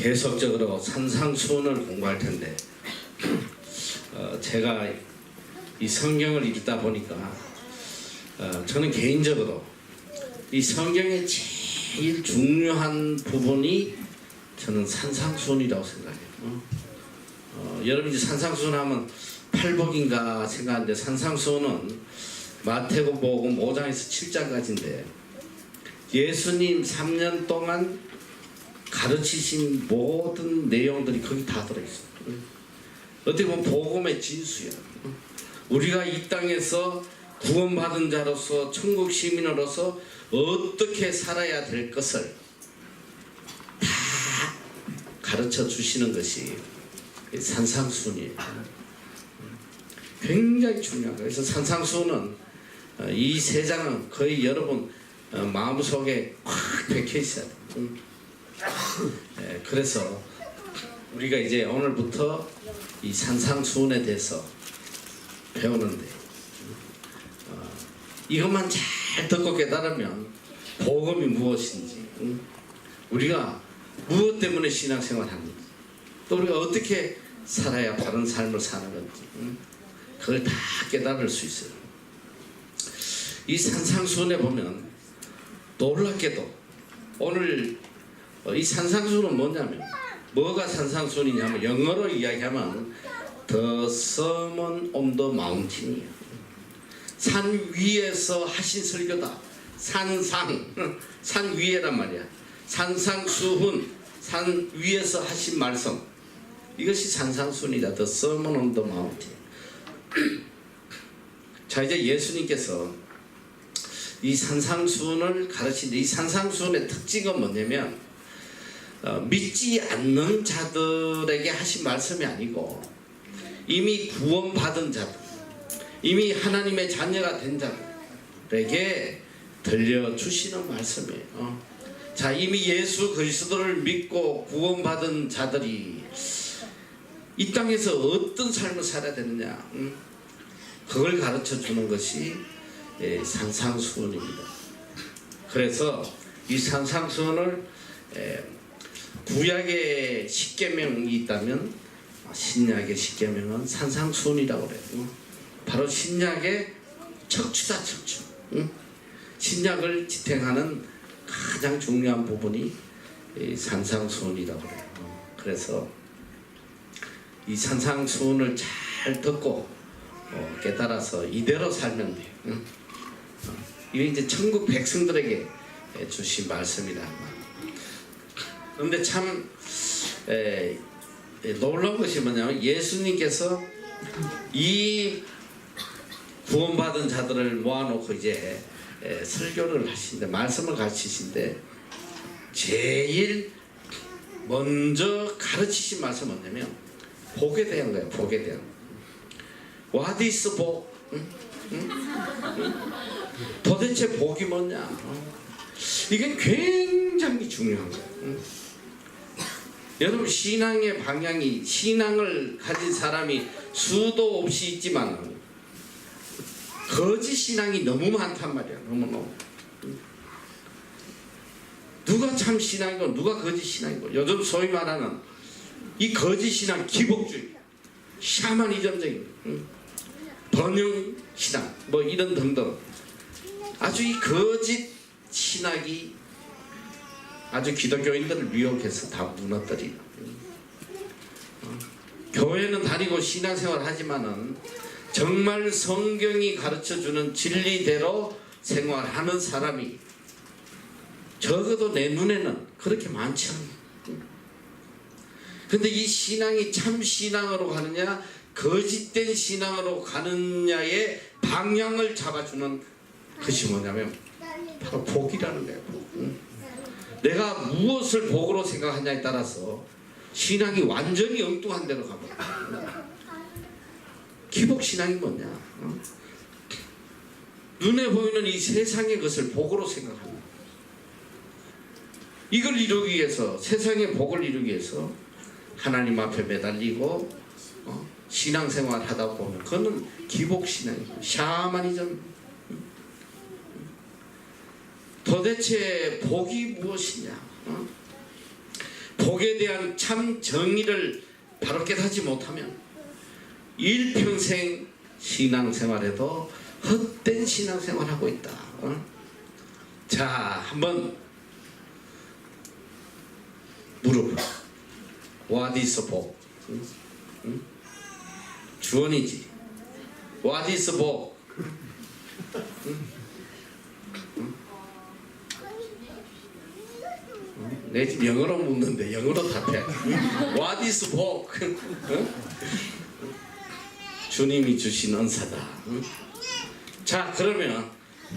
계속적으로 산상수훈을 공부할 텐데 제가 이 성경을 읽다 보니까 저는 개인적으로 이 성경의 제일 중요한 부분이 저는 산상수훈이라고 생각해요. 여러분이 산상수훈 하면 팔복인가 생각하는데 산상수훈은 마태복음 5장에서 7장까지인데 예수님 3년 동안 가르치신 모든 내용들이 거기 다 들어있어요. 어떻게 보면 복음의 진수야. 우리가 이 땅에서 구원받은 자로서 천국 시민으로서 어떻게 살아야 될 것을 다 가르쳐 주시는 것이 산상수훈이에요. 굉장히 중요한 거예요. 그래서 산상수훈은 이 세 장은 거의 여러분 마음속에 확 박혀 있어야 돼요. 그래서 우리가 이제 오늘부터 이 산상수훈에 대해서 배우는데 이것만 잘 듣고 깨달으면 복음이 무엇인지, 우리가 무엇 때문에 신앙생활 하는지, 또 우리가 어떻게 살아야 바른 삶을 사는 건지, 그걸 다 깨달을 수 있어요. 이 산상수훈에 보면 놀랍게도 오늘 이 산상수훈은 뭐냐면, 뭐가 산상수훈이냐면 영어로 이야기하면 The Sermon on the Mountain이에요. 산 위에서 하신 설교다. 산 위에란 말이야. 산상수훈, 산 위에서 하신 말씀, 이것이 산상수훈이다. The Sermon on the Mountain. 자, 이제 예수님께서 이 산상수훈을 가르치는데, 이 산상수훈의 특징은 뭐냐면 믿지 않는 자들에게 하신 말씀이 아니고 이미 구원받은 자들, 이미 하나님의 자녀가 된 자들에게 들려주시는 말씀이에요. 자, 이미 예수 그리스도를 믿고 구원받은 자들이 이 땅에서 어떤 삶을 살아야 되느냐, 그걸 가르쳐 주는 것이 산상수훈입니다. 그래서 이 산상수훈을 구약의 십계명이 있다면 신약의 십계명은 산상수훈이라고 그래요. 바로 신약의 척추다, 척추. 신약을 지탱하는 가장 중요한 부분이 산상수훈이라고 그래요. 그래서 이 산상수훈을 잘 듣고 깨달아서 이대로 살면 돼요. 이게 이제 천국 백성들에게 주신 말씀이란 말. 그런데 참 놀라운 것이 뭐냐면, 예수님께서 이 구원받은 자들을 모아놓고 이제 설교를 하시는데, 말씀을 가르치신데, 제일 먼저 가르치신 말씀은 뭐냐면 복에 대한 거예요. 복에 대한. What is 복? 도대체 복이 뭐냐? 이게 굉장히 중요한 거예요. 여러분, 신앙의 방향이, 신앙을 가진 사람이 수도 없이 있지만 거짓 신앙이 너무 많단 말이야. 너무너무. 누가 참 신앙이고 누가 거짓 신앙이고, 요즘 소위 말하는 이 거짓 신앙, 기복주의, 샤머니즘적인 번영 신앙, 뭐 이런 등등, 아주 이 거짓 신학이 아주 기독교인들을 미혹해서 다 무너뜨리는. 교회는 다니고 신앙생활 하지만은 정말 성경이 가르쳐주는 진리대로 생활하는 사람이 적어도 내 눈에는 그렇게 많지 않아요. 근데 이 신앙이 참 신앙으로 가느냐 거짓된 신앙으로 가느냐의 방향을 잡아주는 것이 뭐냐면 바로 복이라는 거예요. 복. 내가 무엇을 복으로 생각하냐에 따라서 신앙이 완전히 엉뚱한 데로 가버려요. 기복신앙이 뭐냐? 눈에 보이는 이 세상의 것을 복으로 생각합니다. 이걸 이루기 위해서, 세상의 복을 이루기 위해서 하나님 앞에 매달리고 신앙생활 하다 보면 그거는 기복신앙이고 샤머니즘. 도대체 복이 무엇이냐? 복에 대한 참 정의를 바로 깨닫지 못하면 일평생 신앙생활에도 헛된 신앙생활하고 있다. 자, 한번 물어봐. What is 복? 주어이지. What is 복? 내 지금 영어로 묻는데 영어로 답해. What is 복? 주님이 주신 은사다. 자, 그러면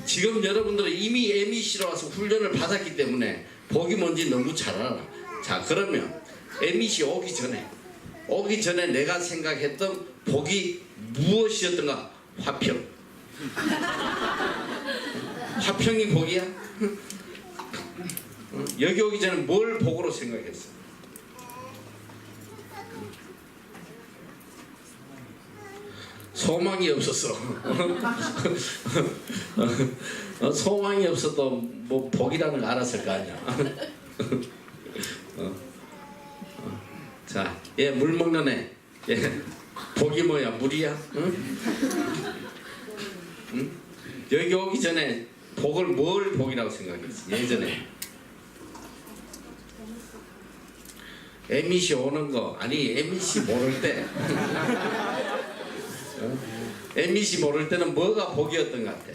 지금 여러분들은 이미 MEC로 와서 훈련을 받았기 때문에 복이 뭔지 너무 잘 알아. 자, 그러면 MEC 오기 전에 내가 생각했던 복이 무엇이었던가? 화평. 화평이 복이야? 여기 오기 전에 뭘 복으로 생각했어? 소망이 없었어. 소망이 없어도 뭐 복이라는 걸 알았을 거 아니야. 자, 얘 물 먹는 애. 얘 복이 뭐야? 물이야? 응? 응? 여기 오기 전에 복을 뭘 복이라고 생각했어? 예전에 MEC 오는 거, 아니 MEC 모를 때 MEC 모를 때는 뭐가 복이었던 것 같아?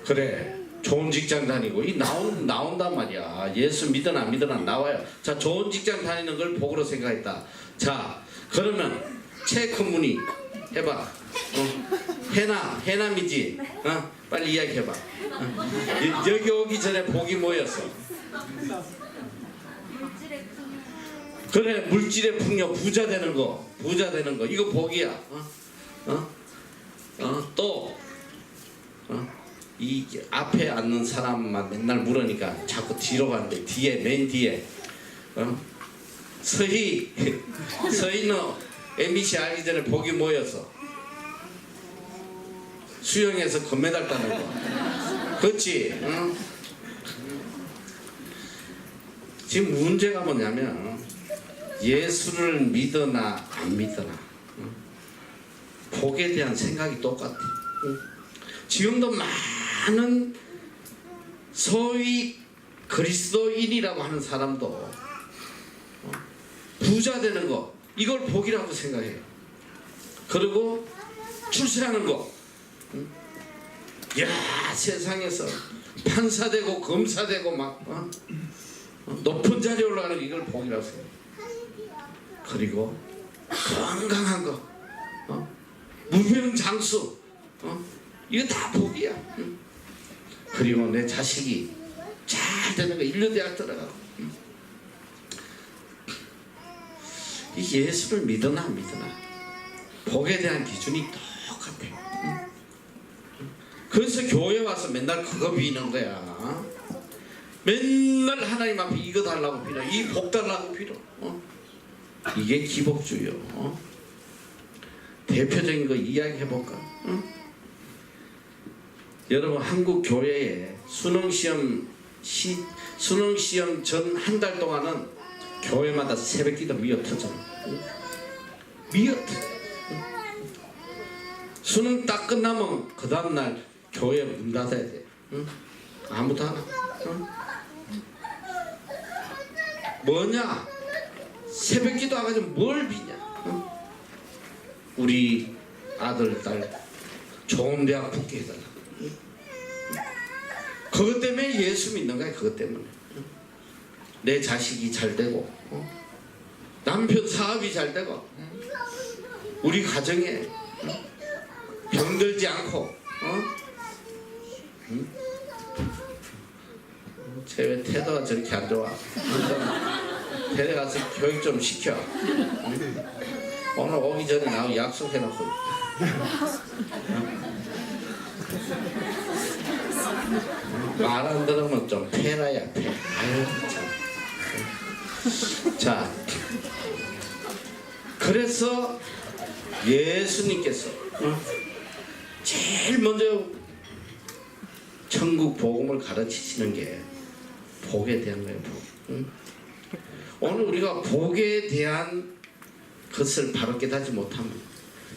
그래, 좋은 직장 다니고 이 나온단 말이야. 예수 믿으나 안 믿으나 나와요. 자, 좋은 직장 다니는 걸 복으로 생각했다. 자, 그러면 체크무늬 해봐. 해남이지. 빨리 이야기해봐. 여기 오기 전에 복이 뭐였어? 그래, 물질의 풍요, 부자 되는 거 이거 복이야. 또 이 앞에 앉는 사람만 맨날 물으니까 자꾸 뒤로 가는데 맨 뒤에 서희는 MBC 알기 전에 복이 뭐였어? 수영에서 금메달 따는 거. 그렇지? 지금 문제가 뭐냐면 예수를 믿으나 안 믿으나 복에 대한 생각이 똑같아. 지금도 많은 소위 그리스도인이라고 하는 사람도 부자 되는 거 이걸 복이라고 생각해요. 그리고 출세하는 거, 야, 세상에서 판사되고 검사되고 막 높은 자리에 올라가는 거 이걸 복이라고 생각해요. 그리고 건강한 거, 무병장수, 이거 다 복이야. 그리고 내 자식이 잘 되는 거, 인류대학 들어가고. 이 예수를 믿으나 안 믿으나 복에 대한 기준이 똑같아. 그래서 교회 와서 맨날 그거 비는 거야. 맨날 하나님 앞에 이거 달라고 빌어, 이 복 달라고 빌어. 이게 기복주요. 대표적인 거 이야기해볼까? 여러분, 한국 교회에 수능시험 전 한 달 동안은 교회마다 새벽기도 미어터져. 미어터. 수능 딱 끝나면 그 다음날 교회 문 닫아야 돼. 아무도 하나. 뭐냐? 새벽기도 와가지고 뭘 비냐? 우리 아들, 딸 좋은 대학 붙게 해달라. 그것 때문에 예수 믿는 거야. 그것 때문에 내 자식이 잘 되고, 남편 사업이 잘 되고, 우리 가정에 병들지 않고. 쟤 왜 태도가 저렇게 안 좋아? 데려가서 교육 좀 시켜. 오늘 오기 전에 나하고 약속해놓고. 말 안 들으면 좀 패라야 패. 아유, 참. 자, 그래서 예수님께서 제일 먼저 천국 복음을 가르치시는 게 복에 대한 거예요. 복. 오늘 우리가 복에 대한 것을 바로 깨닫지 못하면,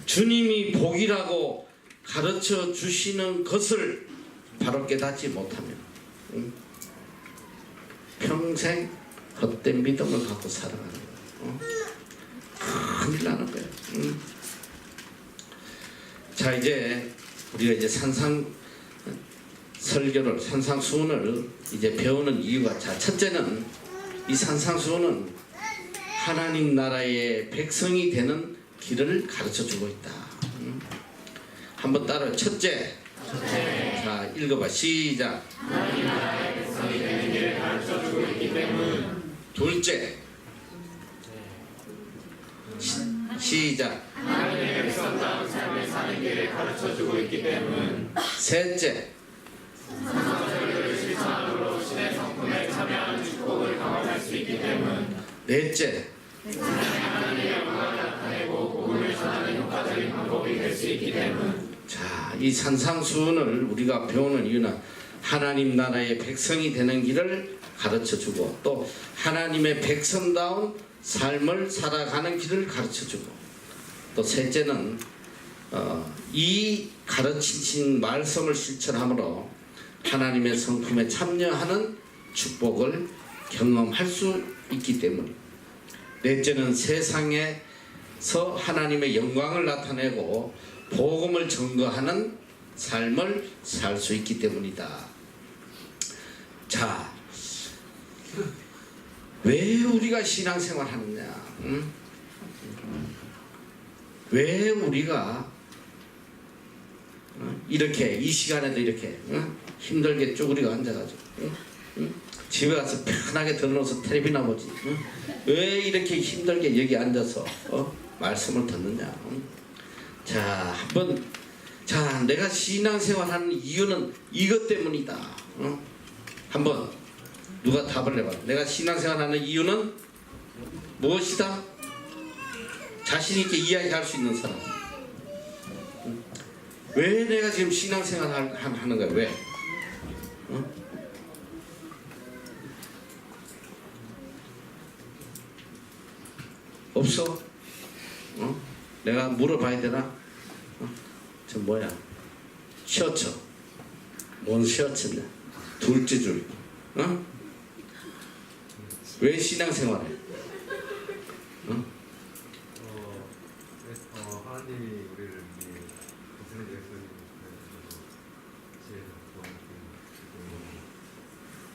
주님이 복이라고 가르쳐 주시는 것을 바로 깨닫지 못하면 평생 헛된 믿음을 갖고 살아가는 거예요. 큰일 나는 거예요. 자, 이제 우리가 이제 산상수훈을 이제 배우는 이유가, 자, 첫째는 이 산상수훈은 하나님 나라의 백성이 되는 길을 가르쳐 주고 있다. 한번 따라요. 첫째. 자, 읽어봐. 시작. 하나님 나라의 백성이 되는 길을 가르쳐 주고 있기 때문. 둘째. 시작. 하나님의 백성다운 삶을 사는 길을 가르쳐 주고 있기 때문. 셋째. 성서절기를 실천함으로 신의 성품에 참여하는 축복을 경험할 수 있기 때문. 넷째. 하나님의 영광을 나타내고 복음을 전하는 효과적인 방법이 될 수 있기 때문. 자, 이 산상수훈을 우리가 배우는 이유는 하나님 나라의 백성이 되는 길을 가르쳐주고, 또 하나님의 백성다운 삶을 살아가는 길을 가르쳐주고, 또 셋째는 이 가르치신 말씀을 실천함으로 하나님의 성품에 참여하는 축복을 경험할 수 있기 때문에, 넷째는 세상에서 하나님의 영광을 나타내고 복음을 증거하는 삶을 살 수 있기 때문이다. 자, 왜 우리가 신앙생활 하느냐? 왜 우리가 이렇게 이 시간에도 이렇게 힘들게 쪼그리고 앉아가지고 집에 가서 편하게 들어놓아서 텔레비나 보지, 왜 이렇게 힘들게 여기 앉아서 말씀을 듣느냐? 자, 한번, 자, 내가 신앙생활 하는 이유는 이것 때문이다. 한번 누가 답을 해봐. 내가 신앙생활 하는 이유는 무엇이다? 자신 있게 이야기할 수 있는 사람. 왜 내가 지금 신앙생활 하는 거야? 왜? 없어? 내가 물어봐야 되나? 저 뭐야? 셔츠. 뭔 셔츠냐? 둘째 줄. 왜 신앙생활해? 하나님이 우리를 예수님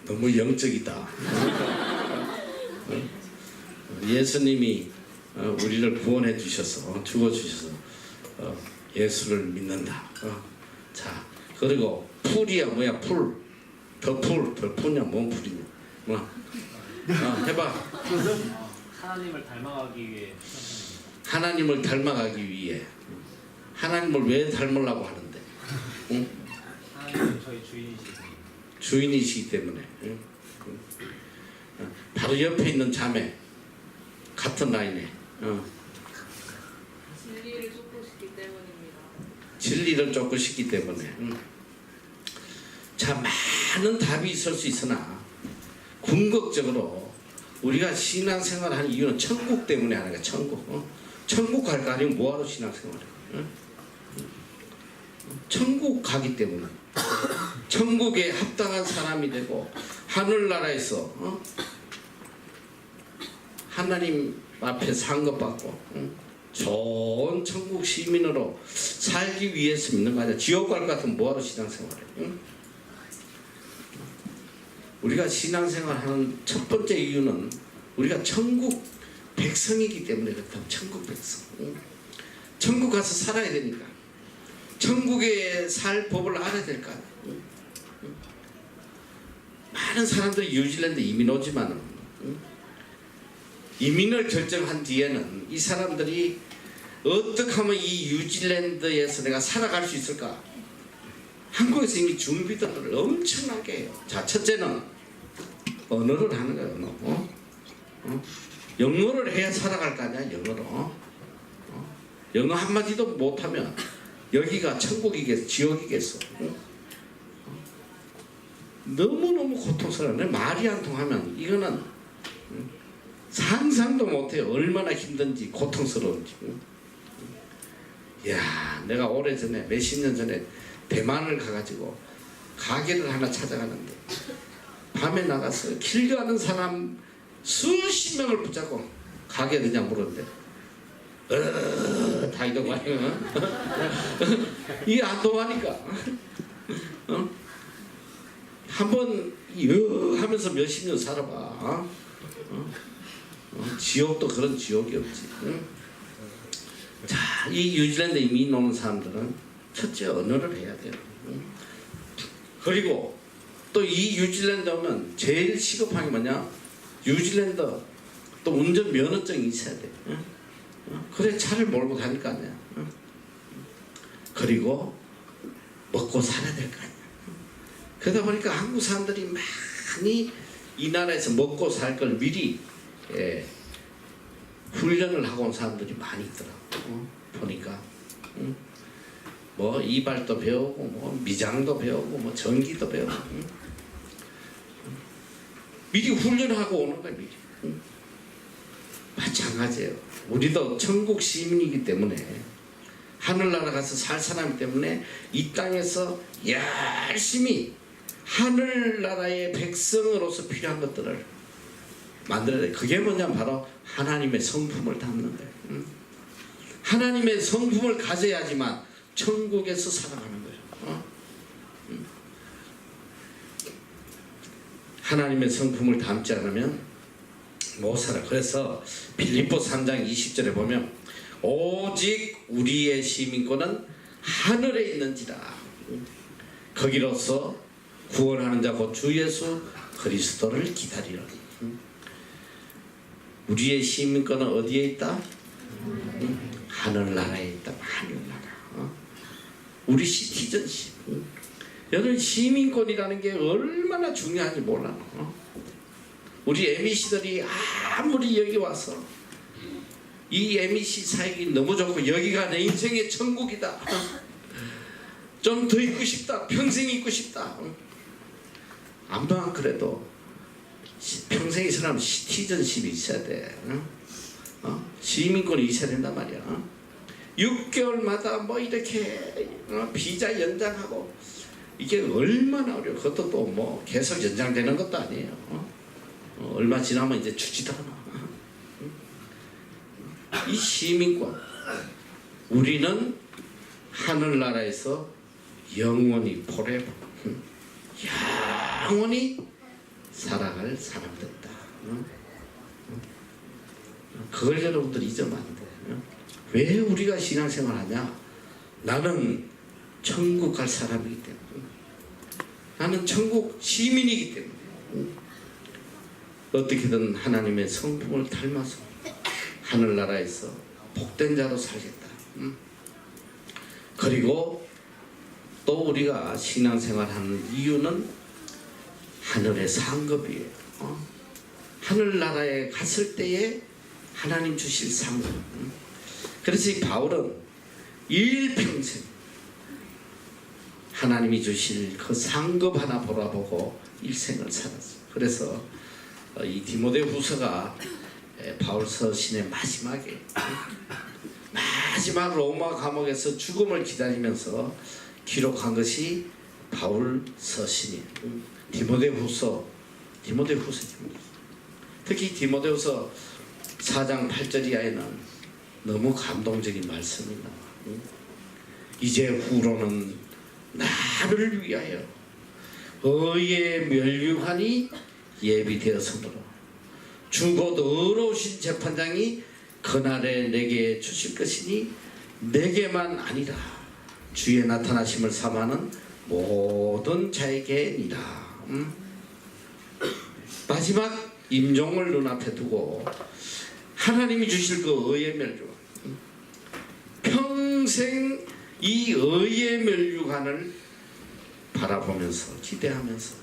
너무 영적이다. 예수님이 우리를 구원해 주셔서, 죽어 주셔서 예수를 믿는다. 자, 그리고 풀이야 뭐야? 풀. 더 풀이냐? 뭔 풀이냐? 해봐. 하나님을 닮아가기 위해. 하나님을 닮아가기 위해. 하나님을 왜 닮으려고 하는데? 응? 하나님은 저희 주인이시고. 주인이시기 때문에. 응? 바로 옆에 있는 자매 같은 라인에. 진리를 쫓고싶기 때문입니다. 진리를 쫓고 싶기 때문에. 자, 많은 답이 있을 수 있으나 궁극적으로 우리가 신앙생활하는 이유는 천국 때문에 하는 거야. 천국. 천국 갈 거 아니면 뭐하러 신앙생활해? 천국 가기 때문에. 천국에 합당한 사람이 되고 하늘나라에서 하나님 앞에 상급받고 좋은 천국 시민으로 살기 위해서 믿는 거 아니야. 지옥 갈 것 같으면 뭐하러 신앙생활해? 우리가 신앙생활하는 첫 번째 이유는 우리가 천국 백성이기 때문에 그렇다. 천국 백성. 천국 가서 살아야 되니까. 천국에 살 법을 알아야 될 거 아니야. 많은 사람들이 뉴질랜드 이민 오지만 이민을 결정한 뒤에는 이 사람들이 어떻게 하면 이 뉴질랜드에서 내가 살아갈 수 있을까? 한국에서 이미 준비들을 엄청나게 해요. 자, 첫째는 언어를 하는 거예요. 언어. 영어를 해야 살아갈 거 아니야. 영어로. 영어 한마디도 못하면 여기가 천국이겠어, 지옥이겠어. 너무너무 고통스러워. 말이 안 통하면 이거는 상상도 못해요. 얼마나 힘든지 고통스러운지. 야, 내가 오래전에 몇십 년 전에 대만을 가가지고 가게를 하나 찾아가는데 밤에 나가서 길 가는 사람 수십 명을 붙잡고 가게 어디냐 물었는데 다 이러고 이게 안 통하니까 한번 하면서 몇십 년 살아봐. 지옥도 그런 지옥이 없지. 자, 이 뉴질랜드 이민 오는 사람들은 첫째 언어를 해야 돼요. 그리고 또 이 뉴질랜드 오면 제일 시급한 게 뭐냐? 뉴질랜드 또 운전 면허증이 있어야 돼. 그래 차를 몰고 다닐 거 아니야. 그리고 먹고 살아야 될 거 아니야. 그러다 보니까 한국 사람들이 많이 이 나라에서 먹고 살 걸 미리 훈련을 하고 온 사람들이 많이 있더라고. 보니까 뭐 이발도 배우고 뭐 미장도 배우고 뭐 전기도 배우고 미리 훈련하고 오는 거야. 미리. 마찬가지예요. 우리도 천국 시민이기 때문에 하늘나라 가서 살 사람이기 때문에 이 땅에서 열심히 하늘나라의 백성으로서 필요한 것들을 만들어야 돼. 그게 뭐냐면 바로 하나님의 성품을 담는 거예요. 하나님의 성품을 가져야지만 천국에서 살아가는 거예요. 하나님의 성품을 담지 않으면 못 살아. 그래서 빌립보 3장 20절에 보면 오직 우리의 시민권은 하늘에 있는지라 거기로서 구원하는 자 곧 주 예수 그리스도를 기다리라. 우리의 시민권은 어디에 있다? 하늘나라에 있다. 하늘나라. 우리 시티즌십. 여러분 시민권이라는 게 얼마나 중요한지 몰라. 우리 MEC들이 아무리 여기 와서 이 MEC 사역이 너무 좋고 여기가 내 인생의 천국이다. 좀 더 있고 싶다. 평생 있고 싶다. 아무튼 그래도 평생 있으려면 시티즌십이 있어야 돼. 시민권이 있어야 된단 말이야. 6개월마다 뭐 이렇게 비자 연장하고 이게 얼마나 어려워. 그것도 또 뭐 계속 연장되는 것도 아니에요. 얼마 지나면 이제 주지도 않아. 이 시민권 우리는 하늘나라에서 영원히 forever 영원히 살아갈 사람들이다. 그걸 여러분들 잊으면 안 돼. 왜 우리가 신앙생활 하냐? 나는 천국 갈 사람이기 때문에, 나는 천국 시민이기 때문에 어떻게든 하나님의 성품을 닮아서 하늘나라에서 복된 자로 살겠다. 그리고 또 우리가 신앙생활하는 이유는 하늘의 상급이에요. 하늘나라에 갔을 때에 하나님 주실 상급. 그래서 이 바울은 일평생 하나님이 주실 그 상급 하나 보라보고 일생을 살았어요. 그래서 이 디모데후서가 바울 서신의 마지막에 마지막 로마 감옥에서 죽음을 기다리면서 기록한 것이 바울 서신이에요. 디모데후서. 특히 디모데후서 4장 8절 이하에는 너무 감동적인 말씀이 나와. 이제 후로는 나를 위하여 의의 면류관이 예비되었으므로 주 곧 의로우신 재판장이 그날에 내게 주실 것이니 내게만 아니라 주의 나타나심을 삼하는 모든 자에게니라. 마지막 임종을 눈앞에 두고 하나님이 주실 그 의의 멸류관, 평생 이 의의 멸류관을 바라보면서 기대하면서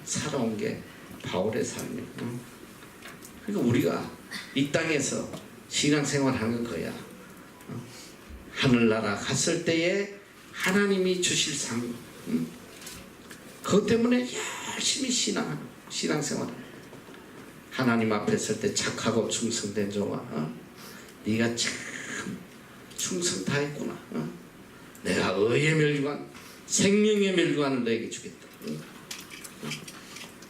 살아온 게 바울의 삶이에요. 그러니까 우리가 이 땅에서 신앙생활하는 거야. 하늘나라 갔을 때에 하나님이 주실 상, 그것 때문에 열심히 신앙생활을. 하나님 앞에 설 때 착하고 충성된 종아, 네가 참 충성 다했구나. 내가 의의 멸류관, 생명의 멸류관을 너에게 주겠다.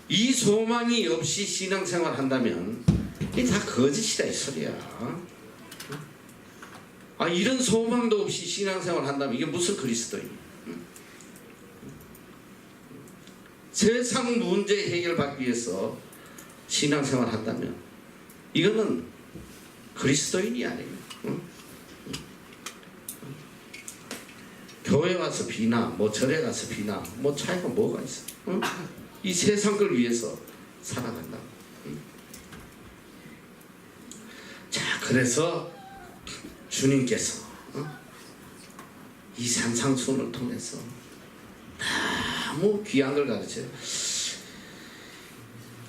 이 소망이 없이 신앙생활 한다면 이게 다 거짓이다 이 소리야. 이런 소망도 없이 신앙생활 한다면 이게 무슨 그리스도인이야? 세상 문제 해결받기 위해서 신앙생활 한다면 이거는 그리스도인이 아니에요. 교회 와서 비나 뭐 절에 가서 비나 뭐 차이가 뭐가 있어? 이 세상 걸 위해서 살아간다. 자, 그래서 주님께서 이 산상수훈을 통해서 너무 귀한 걸 가르쳐요.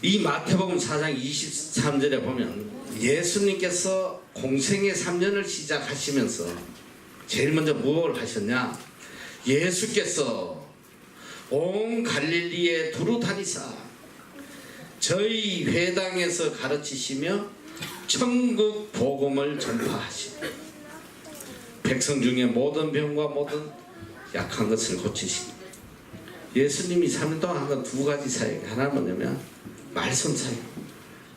이 마태복음 4장 23절에 보면 예수님께서 공생의 3년을 시작하시면서 제일 먼저 무엇을 하셨냐? 예수께서 온 갈릴리에 두루 다니사 저희 회당에서 가르치시며 천국 복음을 전파하시고 백성 중에 모든 병과 모든 약한 것을 고치시고 예수님이 3년 동안 한 건 두 가지 사역. 하나는 뭐냐면 말씀 사역,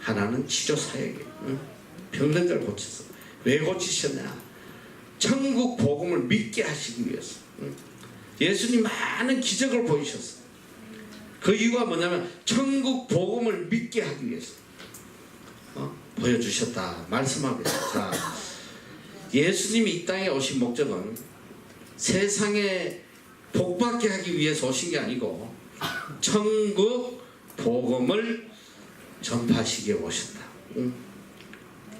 하나는 치료 사역이에요. 병든 자를 고쳐서. 왜 고치셨냐? 천국 복음을 믿게 하시기 위해서. 예수님 많은 기적을 보이셨어요. 그 이유가 뭐냐면 천국 복음을 믿게 하기 위해서 보여주셨다 말씀하겠습니다. 자, 예수님이 이 땅에 오신 목적은 세상에 복받게 하기 위해서 오신 게 아니고 천국 복음을 전파하시기 위해 오셨다.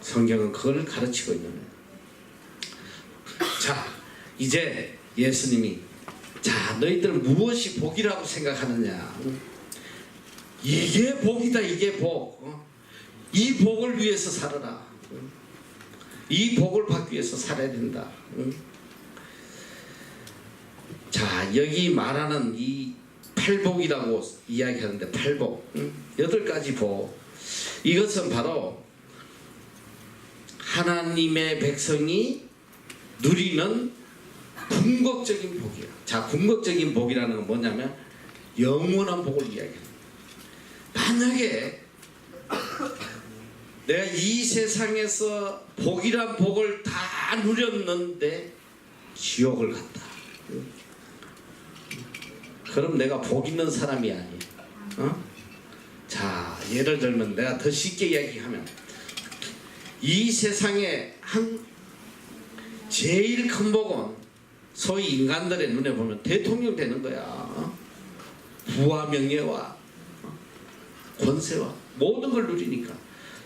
성경은 그걸 가르치고 있는 거예요. 자, 이제 예수님이 자, 너희들은 무엇이 복이라고 생각하느냐? 이게 복이다. 이게 복. 이 복을 위해서 살아라. 이 복을 받기 위해서 살아야 된다. 자, 여기 말하는 이 팔복이라고 이야기하는데 팔복, 8가지 복, 이것은 바로 하나님의 백성이 누리는 궁극적인 복이야. 자, 궁극적인 복이라는 건 뭐냐면 영원한 복을 이야기합니다. 만약에 내가 이 세상에서 복이란 복을 다 누렸는데 지옥을 갔다. 그럼 내가 복 있는 사람이 아니야. 자, 예를 들면 내가 더 쉽게 이야기하면 이 세상에 제일 큰 복은 소위 인간들의 눈에 보면 대통령 되는 거야. 부와 명예와 권세와 모든 걸 누리니까.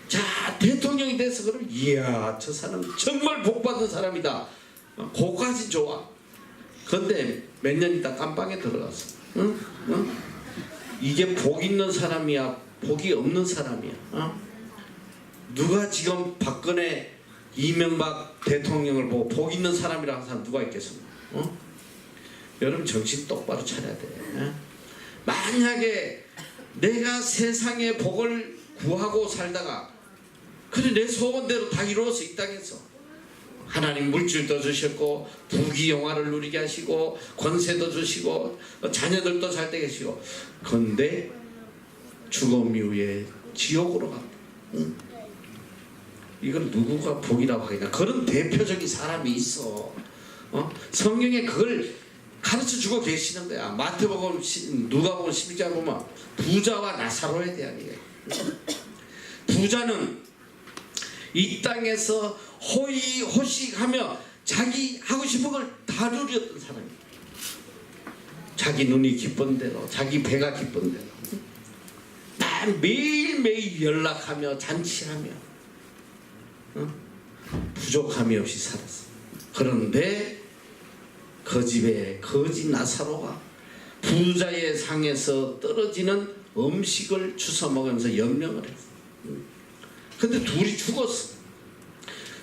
자, 대통령이 돼서 그러면 이야, 저 사람 정말 복받은 사람이다. 그거까지 좋아. 근데 몇 년 있다 깜빵에 들어갔어. 이게 복 있는 사람이야, 복이 없는 사람이야. 누가 지금 박근혜, 이명박 대통령을 보고 복 있는 사람이라는 사람 누가 있겠습니까? 여러분 정신 똑바로 차려야 돼. 만약에 내가 세상의 복을 구하고 살다가 그래 내 소원대로 다 이루어서 이 땅에서 하나님 물질도 주셨고 부귀영화를 누리게 하시고 권세도 주시고 자녀들도 잘 되게 하시고, 근데 죽음 이후에 지옥으로 간다. 이걸 누구가 복이라고 하겠냐? 그런 대표적인 사람이 있어. 성경에 그걸 가르쳐주고 계시는 거야. 마태복음, 누가복음 11장 보면 부자와 나사로에 대한 얘기야. 부자는 이 땅에서 호의호식하며 자기 하고 싶은 걸 다 누렸던 사람이야. 자기 눈이 기쁜 대로, 자기 배가 기쁜 대로 매일매일 연락하며 잔치하며 부족함이 없이 살았어. 그런데 그 집에 거지 나사로가 부자의 상에서 떨어지는 음식을 주워 먹으면서 연명을 했어. 근데 둘이 죽었어.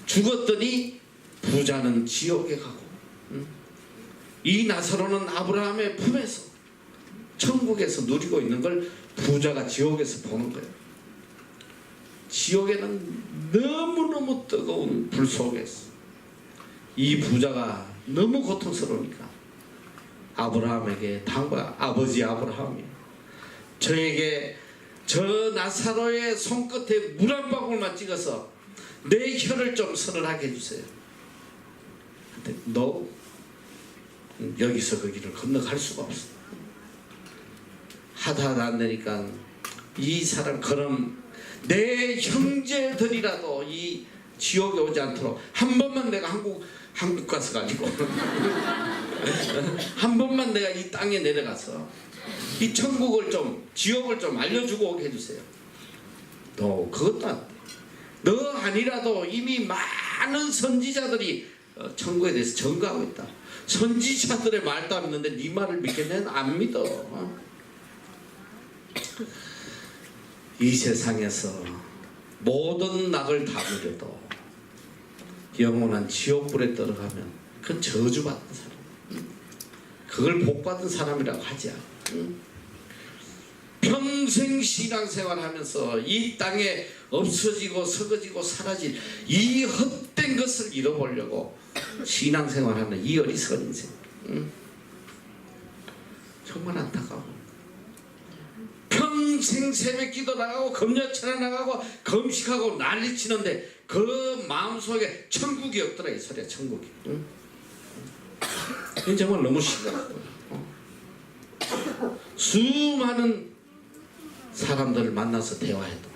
죽었더니 부자는 지옥에 가고 이 나사로는 아브라함의 품에서 천국에서 누리고 있는 걸 부자가 지옥에서 보는 거예요. 지옥에는 너무너무 뜨거운 불 속에서 이 부자가 너무 고통스러우니까 아브라함에게 당부하 아버지 아브라함이 저에게 저 나사로의 손끝에 물 한 방울만 찍어서 내 혀를 좀 서늘하게 해주세요. 근데 너 여기서 거기를 건너갈 수가 없어. 하다 안 되니까 이 사람 그럼 내 형제들이라도 이 지옥에 오지 않도록 한 번만 내가 한국 가서 가지고 한 번만 내가 이 땅에 내려가서 이 천국을 좀 지옥을 좀 알려주고 오게 해주세요. 너 그것도 안 돼. 너 아니라도 이미 많은 선지자들이 천국에 대해서 전가하고 있다. 선지자들의 말도 안 믿는데 네 말을 믿겠냐는 안 믿어. 이 세상에서 모든 낙을 다 누려도 영원한 지옥불에 들어가면 그건 저주받은 사람, 그걸 복받은 사람이라고 하지 않아. 평생 신앙생활하면서 이 땅에 없어지고 썩어지고 사라질 이 헛된 것을 잃어보려고 신앙생활하는 이 어리석은 인생, 정말 안타까워. 평생 새벽기도 나가고 금요철에 나가고 금식하고 난리치는데 그 마음속에 천국이 없더라 이 소리야. 천국이. 이게 정말 너무 심각하다. 수많은 사람들을 만나서 대화해도,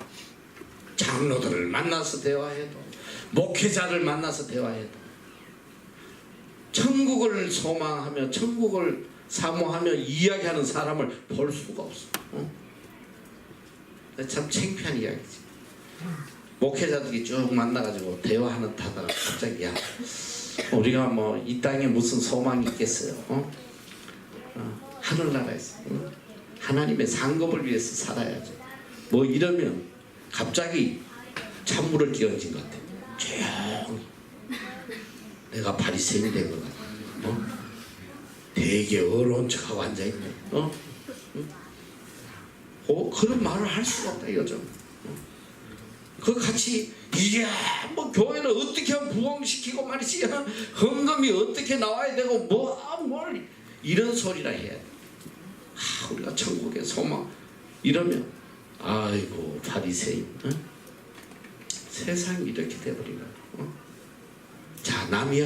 장로들을 만나서 대화해도, 목회자를 만나서 대화해도 천국을 소망하며 천국을 사모하며 이야기하는 사람을 볼 수가 없어. 참 창피한 이야기지. 목회자들이 쭉 만나가지고 대화하는 타다가 갑자기 야 우리가 뭐 이 땅에 무슨 소망이 있겠어요? 하늘나라에서 하나님의 상급을 위해서 살아야죠. 뭐 이러면 갑자기 찬물을 끼얹은 것 같아. 조용히 내가 바리새인이 된 것 같아. 되게 어려운 척하고 앉아있네. 그런 말을 할 수가 없다 이거죠. 그 같이 이게 뭐 교회를 어떻게 하면 부흥시키고 말이지, 헌금이 어떻게 나와야 되고 뭘 이런 소리라 해야 돼. 우리가 천국의 소망 이러면 아이고 바리새인, 세상이 이렇게 돼버리나. 자, 남이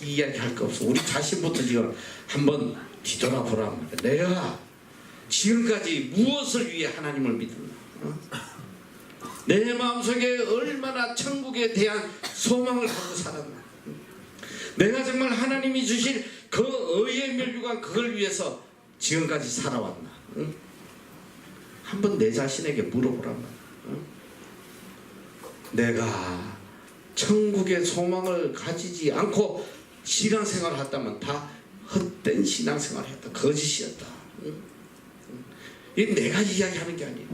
이야기할 거 없어. 우리 자신부터 지금 한번 뒤돌아보라. 내가 지금까지 무엇을 위해 하나님을 믿었나? 내 마음속에 얼마나 천국에 대한 소망을 갖고 살았나? 내가 정말 하나님이 주신 그 의의 멸류관 그걸 위해서 지금까지 살아왔나? 한번 내 자신에게 물어보란 말이야. 내가 천국의 소망을 가지지 않고 신앙생활을 했다면 다 헛된 신앙생활을 했다. 거짓이었다. 이게 내가 이야기하는 게 아니에요.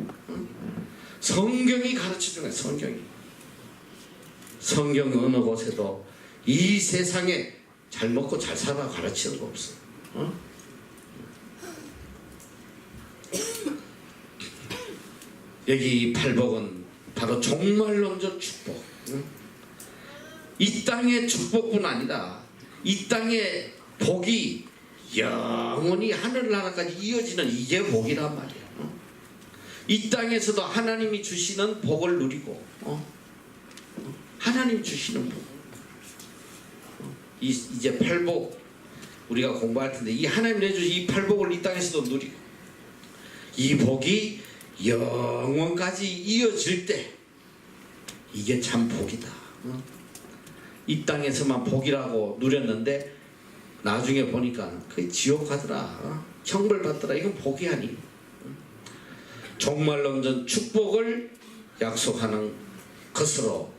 성경이 가르쳐주네. 성경 어느 곳에도 이 세상에 잘 먹고 잘 살아 가르치는 거 없어. 여기 팔복은 바로 종말론적 축복. 이 땅의 축복뿐 아니라 이 땅의 복이 영원히 하늘나라까지 이어지는 이게 복이란 말이야. 이 땅에서도 하나님이 주시는 복을 누리고, 하나님 주시는 복. 이제 팔복 우리가 공부할 텐데 이 하나님 내주신 이 팔복을 이 땅에서도 누리고 이 복이 영원까지 이어질 때 이게 참 복이다. 이 땅에서만 복이라고 누렸는데 나중에 보니까 그게 지옥 가더라. 형벌 받더라. 이건 복이 아니. 종말론전 축복을 약속하는 것으로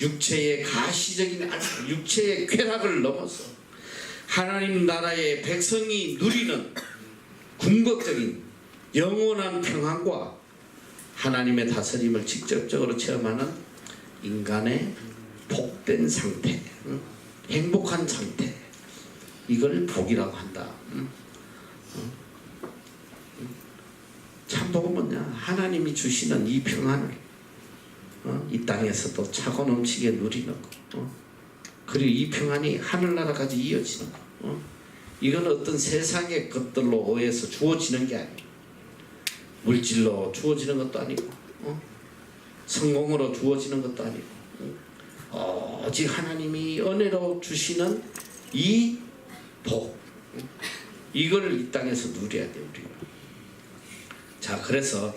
육체의 가시적인 육체의 쾌락을 넘어서 하나님 나라의 백성이 누리는 궁극적인 영원한 평안과 하나님의 다스림을 직접적으로 체험하는 인간의 복된 상태, 행복한 상태, 이걸 복이라고 한다. 참 복은 뭐냐? 하나님이 주시는 이 평안을 이 땅에서도 차고 넘치게 누리는 거. 그리고 이 평안이 하늘나라까지 이어지는 거. 이건 어떤 세상의 것들로 의해서 주어지는 게 아니에요. 물질로 주어지는 것도 아니고 성공으로 주어지는 것도 아니고 오직 하나님이 은혜로 주시는 이 복, 이걸 이 땅에서 누려야 돼요. 우리가. 자, 그래서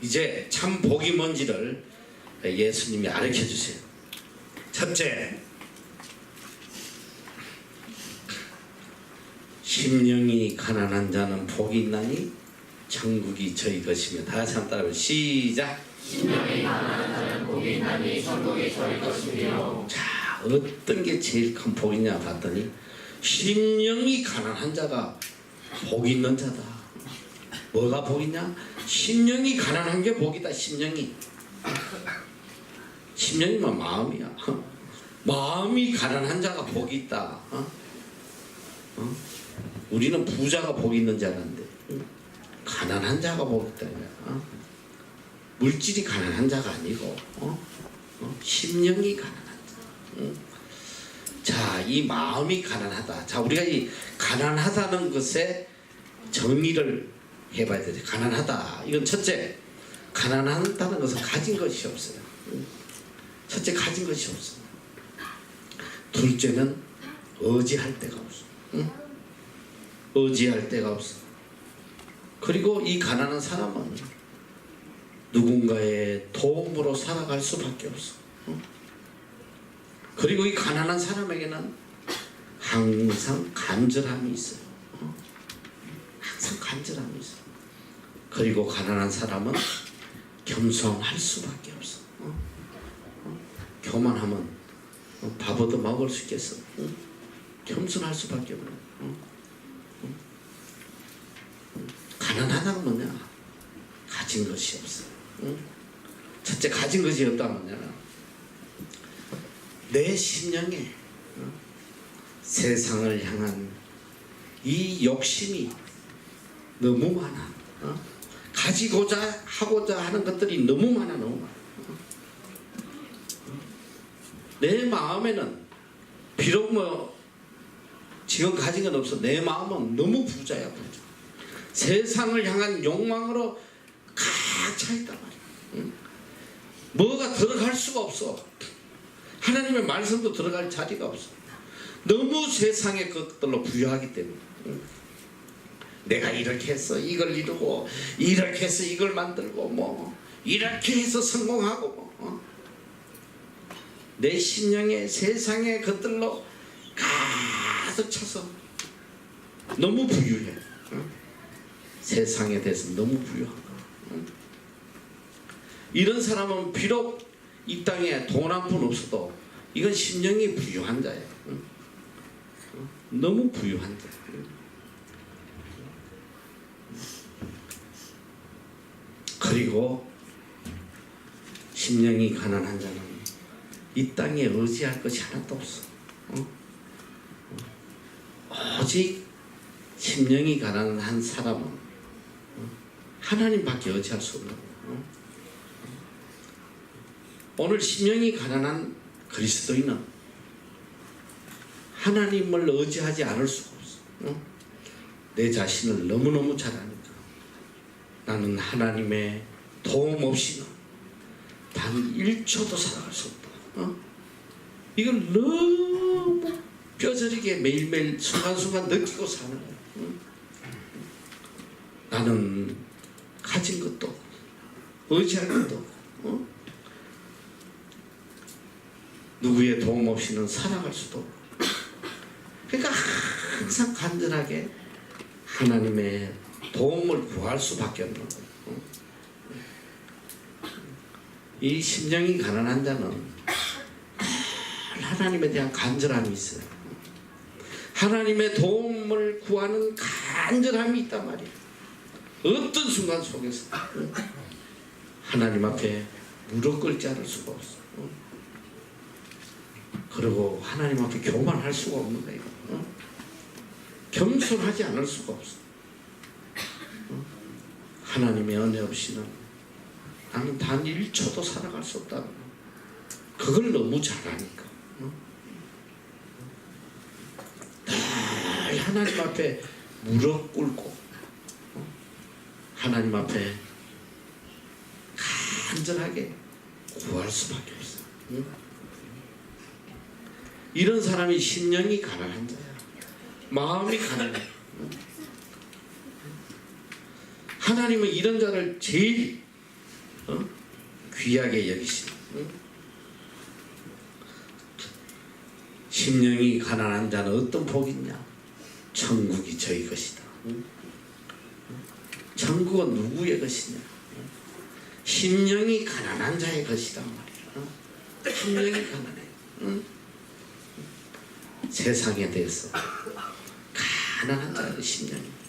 이제 참 복이 뭔지를 예수님이 가르쳐 주세요. 첫째, 심령이 가난한 자는 복이 있나니 천국이 저희 것이며. 다 같이 한번 따라해요. 시작. 심령이 가난한 자는 복이 있나니 천국이 저희 것이며. 자, 어떤 게 제일 큰 복이냐 봤더니 심령이 가난한 자가 복 있는 자다. 뭐가 복이냐? 심령이 가난한 게 복이다. 심령이면 마음이야. 마음이 가난한 자가 복이 있다. 우리는 부자가 복이 있는 줄 알았는데 가난한 자가 복이 있다. 물질이 가난한 자가 아니고 심령이 가난한 자. 자, 이 마음이 가난하다. 자, 우리가 이 가난하다는 것에 정의를 해봐야 되죠. 가난하다. 이건 첫째, 가난하다는 것은 가진 것이 없어요. 첫째, 가진 것이 없어. 둘째는 의지할 데가 없어. 의지할 데가 없어. 그리고 이 가난한 사람은 누군가의 도움으로 살아갈 수밖에 없어. 그리고 이 가난한 사람에게는 항상 간절함이 있어요. 항상 간절함이 있어. 그리고 가난한 사람은 겸손할 수밖에 없어. 교만하면 밥 얻어 먹을 수 있겠어. 겸손할 수밖에 없네. 가난하다는 뭐냐? 가진 것이 없어. 첫째, 가진 것이 없다는 뭐냐? 내 심령에 세상을 향한 이 욕심이 너무 많아. 가지고자 하고자 하는 것들이 너무 많아. 내 마음에는 비록 뭐 지금 가진 건 없어. 내 마음은 너무 부자야, 부자. 세상을 향한 욕망으로 가득 차 있단 말이야. 뭐가 들어갈 수가 없어. 하나님의 말씀도 들어갈 자리가 없어. 너무 세상의 것들로 부유하기 때문에. 내가 이렇게 해서 이걸 이루고, 이렇게 해서 이걸 만들고, 뭐 이렇게 해서 성공하고, 뭐 내 심령에 세상의 것들로 가득 차서 너무 부유해. 세상에 대해서 너무 부유한 거야. 이런 사람은 비록 이 땅에 돈 한 푼 없어도 이건 심령이 부유한 자예요. 너무 부유한 자. 그리고 심령이 가난한 자는 이 땅에 의지할 것이 하나도 없어. 오직 심령이 가난한 사람은 하나님밖에 의지할 수 없는 거야. 오늘 심령이 가난한 그리스도인은 하나님을 의지하지 않을 수가 없어. 내 자신을 너무너무 잘 아니까. 나는 하나님의 도움 없이는 단 1초도 살아갈 수 없다. 이걸 너무 뼈저리게 매일매일 순간순간 느끼고 사는 거야. 나는 가진 것도 없고 의지할 것도 없고 누구의 도움 없이는 살아갈 수도 없고. 그러니까 항상 간절하게 하나님의 도움을 구할 수밖에 없는 거예요. 이 심령이 가난한 자는 하나님에 대한 간절함이 있어요. 하나님의 도움을 구하는 간절함이 있단 말이에요. 어떤 순간 속에서 하나님 앞에 무릎 꿇지 않을 수가 없어. 그리고 하나님 앞에 교만할 수가 없는 거예요. 겸손하지 않을 수가 없어. 하나님의 은혜 없이는 나는 단 1초도 살아갈 수 없다. 그걸 너무 잘 아니까. 늘 하나님 앞에 무릎 꿇고 하나님 앞에 간절하게 구할 수밖에 없어. 이런 사람이 심령이 가난한 자야. 마음이 가난해. 하나님은 이런 자를 제일 귀하게 여기시네. 심령이 가난한 자는 어떤 복이 있냐? 천국이 저희 것이다. 천국은 누구의 것이냐? 심령이 가난한 자의 것이란 말이야. 심령이 가난해. 세상에 대해서 가난한 자의 심령이.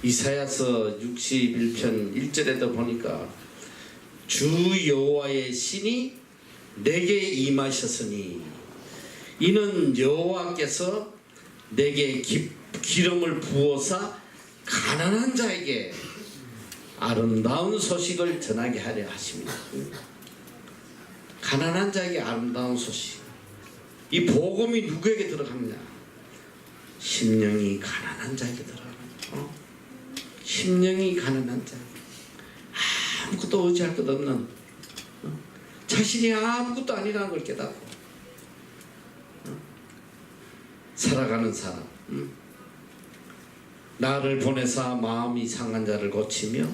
이사야서 61편 1절에도 보니까 주 여호와의 신이 내게 임하셨으니 이는 여호와께서 내게 기름을 부어서 가난한 자에게 아름다운 소식을 전하게 하려 하십니다. 가난한 자에게 아름다운 소식. 이 복음이 누구에게 들어가느냐? 심령이 가난한 자에게 들어가는 거예요. 심령이 가난한 자. 아무것도 의지할 것 없는 자신이 아무것도 아니라는 걸 깨닫고 살아가는 사람. 나를 보내사 마음이 상한 자를 고치며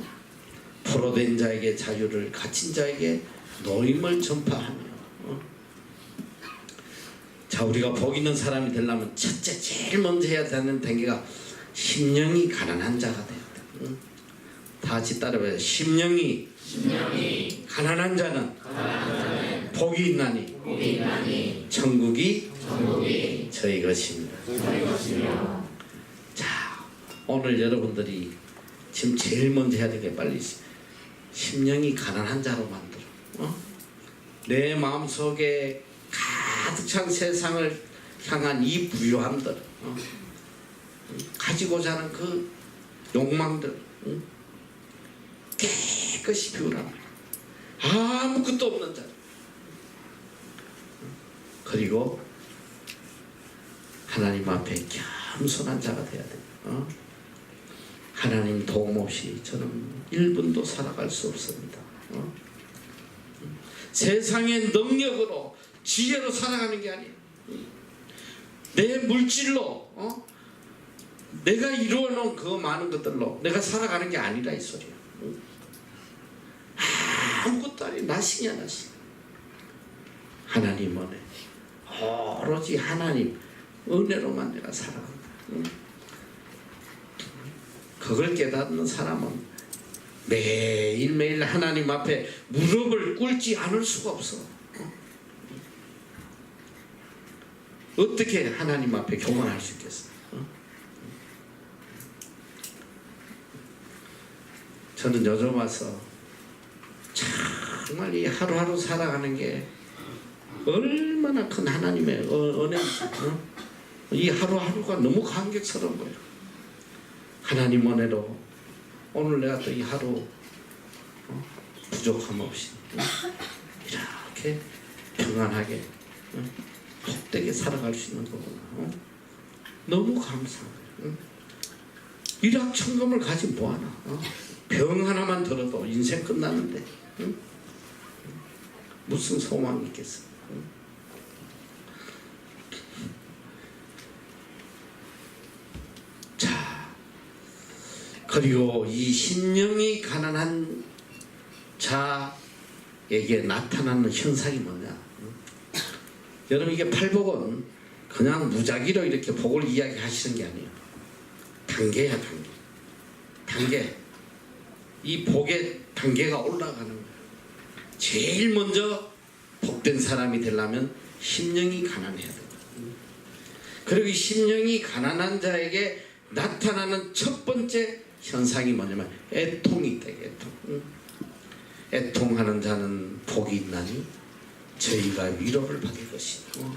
포로된 자에게 자유를, 갇힌 자에게 노임을 전파하며. 자, 우리가 복 있는 사람이 되려면 첫째 제일 먼저 해야 되는 단계가 심령이 가난한 자가 돼야 돼. 다 같이 따라해봐요. 심령이 가난한 자는 복이 있나니 천국이 저희 것입니다. 자, 오늘 여러분들이 지금 제일 먼저 해야 되게 빨리 심령이 가난한 자로 만들어. 내 마음속에 가득 찬 세상을 향한 이 부유함들, 가지고자 하는 그 욕망들 깨끗이 비우라. 아무것도 없는 자. 그리고 하나님 앞에 겸손한 자가 돼야 돼. 하나님 도움 없이 저는 1분도 살아갈 수 없습니다. 세상의 능력으로 지혜로 살아가는 게 아니에요. 내 물질로 내가 이루어놓은 그 많은 것들로 내가 살아가는 게 아니라 이 소리야. 아무것도 아니. 나신이야 나신. 하나님 은혜. 오로지 하나님 은혜로만 내가 살아간다. 그걸 깨닫는 사람은 매일매일 하나님 앞에 무릎을 꿇지 않을 수가 없어. 어떻게 하나님 앞에 교만할 수 있겠어? 저는 요즘 와서 정말 이 하루하루 살아가는 게 얼마나 큰 하나님의 은혜인지, 이 하루하루가 너무 감격스러운 거예요. 하나님 은혜로 오늘 내가 또 이 하루 부족함 없이 이렇게 평안하게 복되게 살아갈 수 있는 거구나. 너무 감사해요. 일확천금을 가지고 뭐하나. 병 하나만 들어도 인생 끝나는데 무슨 소망이 있겠어. 자, 그리고 이 심령이 가난한 자에게 나타나는 현상이 뭐냐? 여러분, 이게 팔복은 그냥 무작위로 이렇게 복을 이야기하시는 게 아니에요. 단계야, 단계. 이 복의 단계가 올라가는 거예요. 제일 먼저 복된 사람이 되려면 심령이 가난해야 돼요. 그리고 이 심령이 가난한 자에게 나타나는 첫 번째 현상이 뭐냐면 애통이 있다. 애통하는 자는 복이 있나니 저희가 위로를 받을 것이고.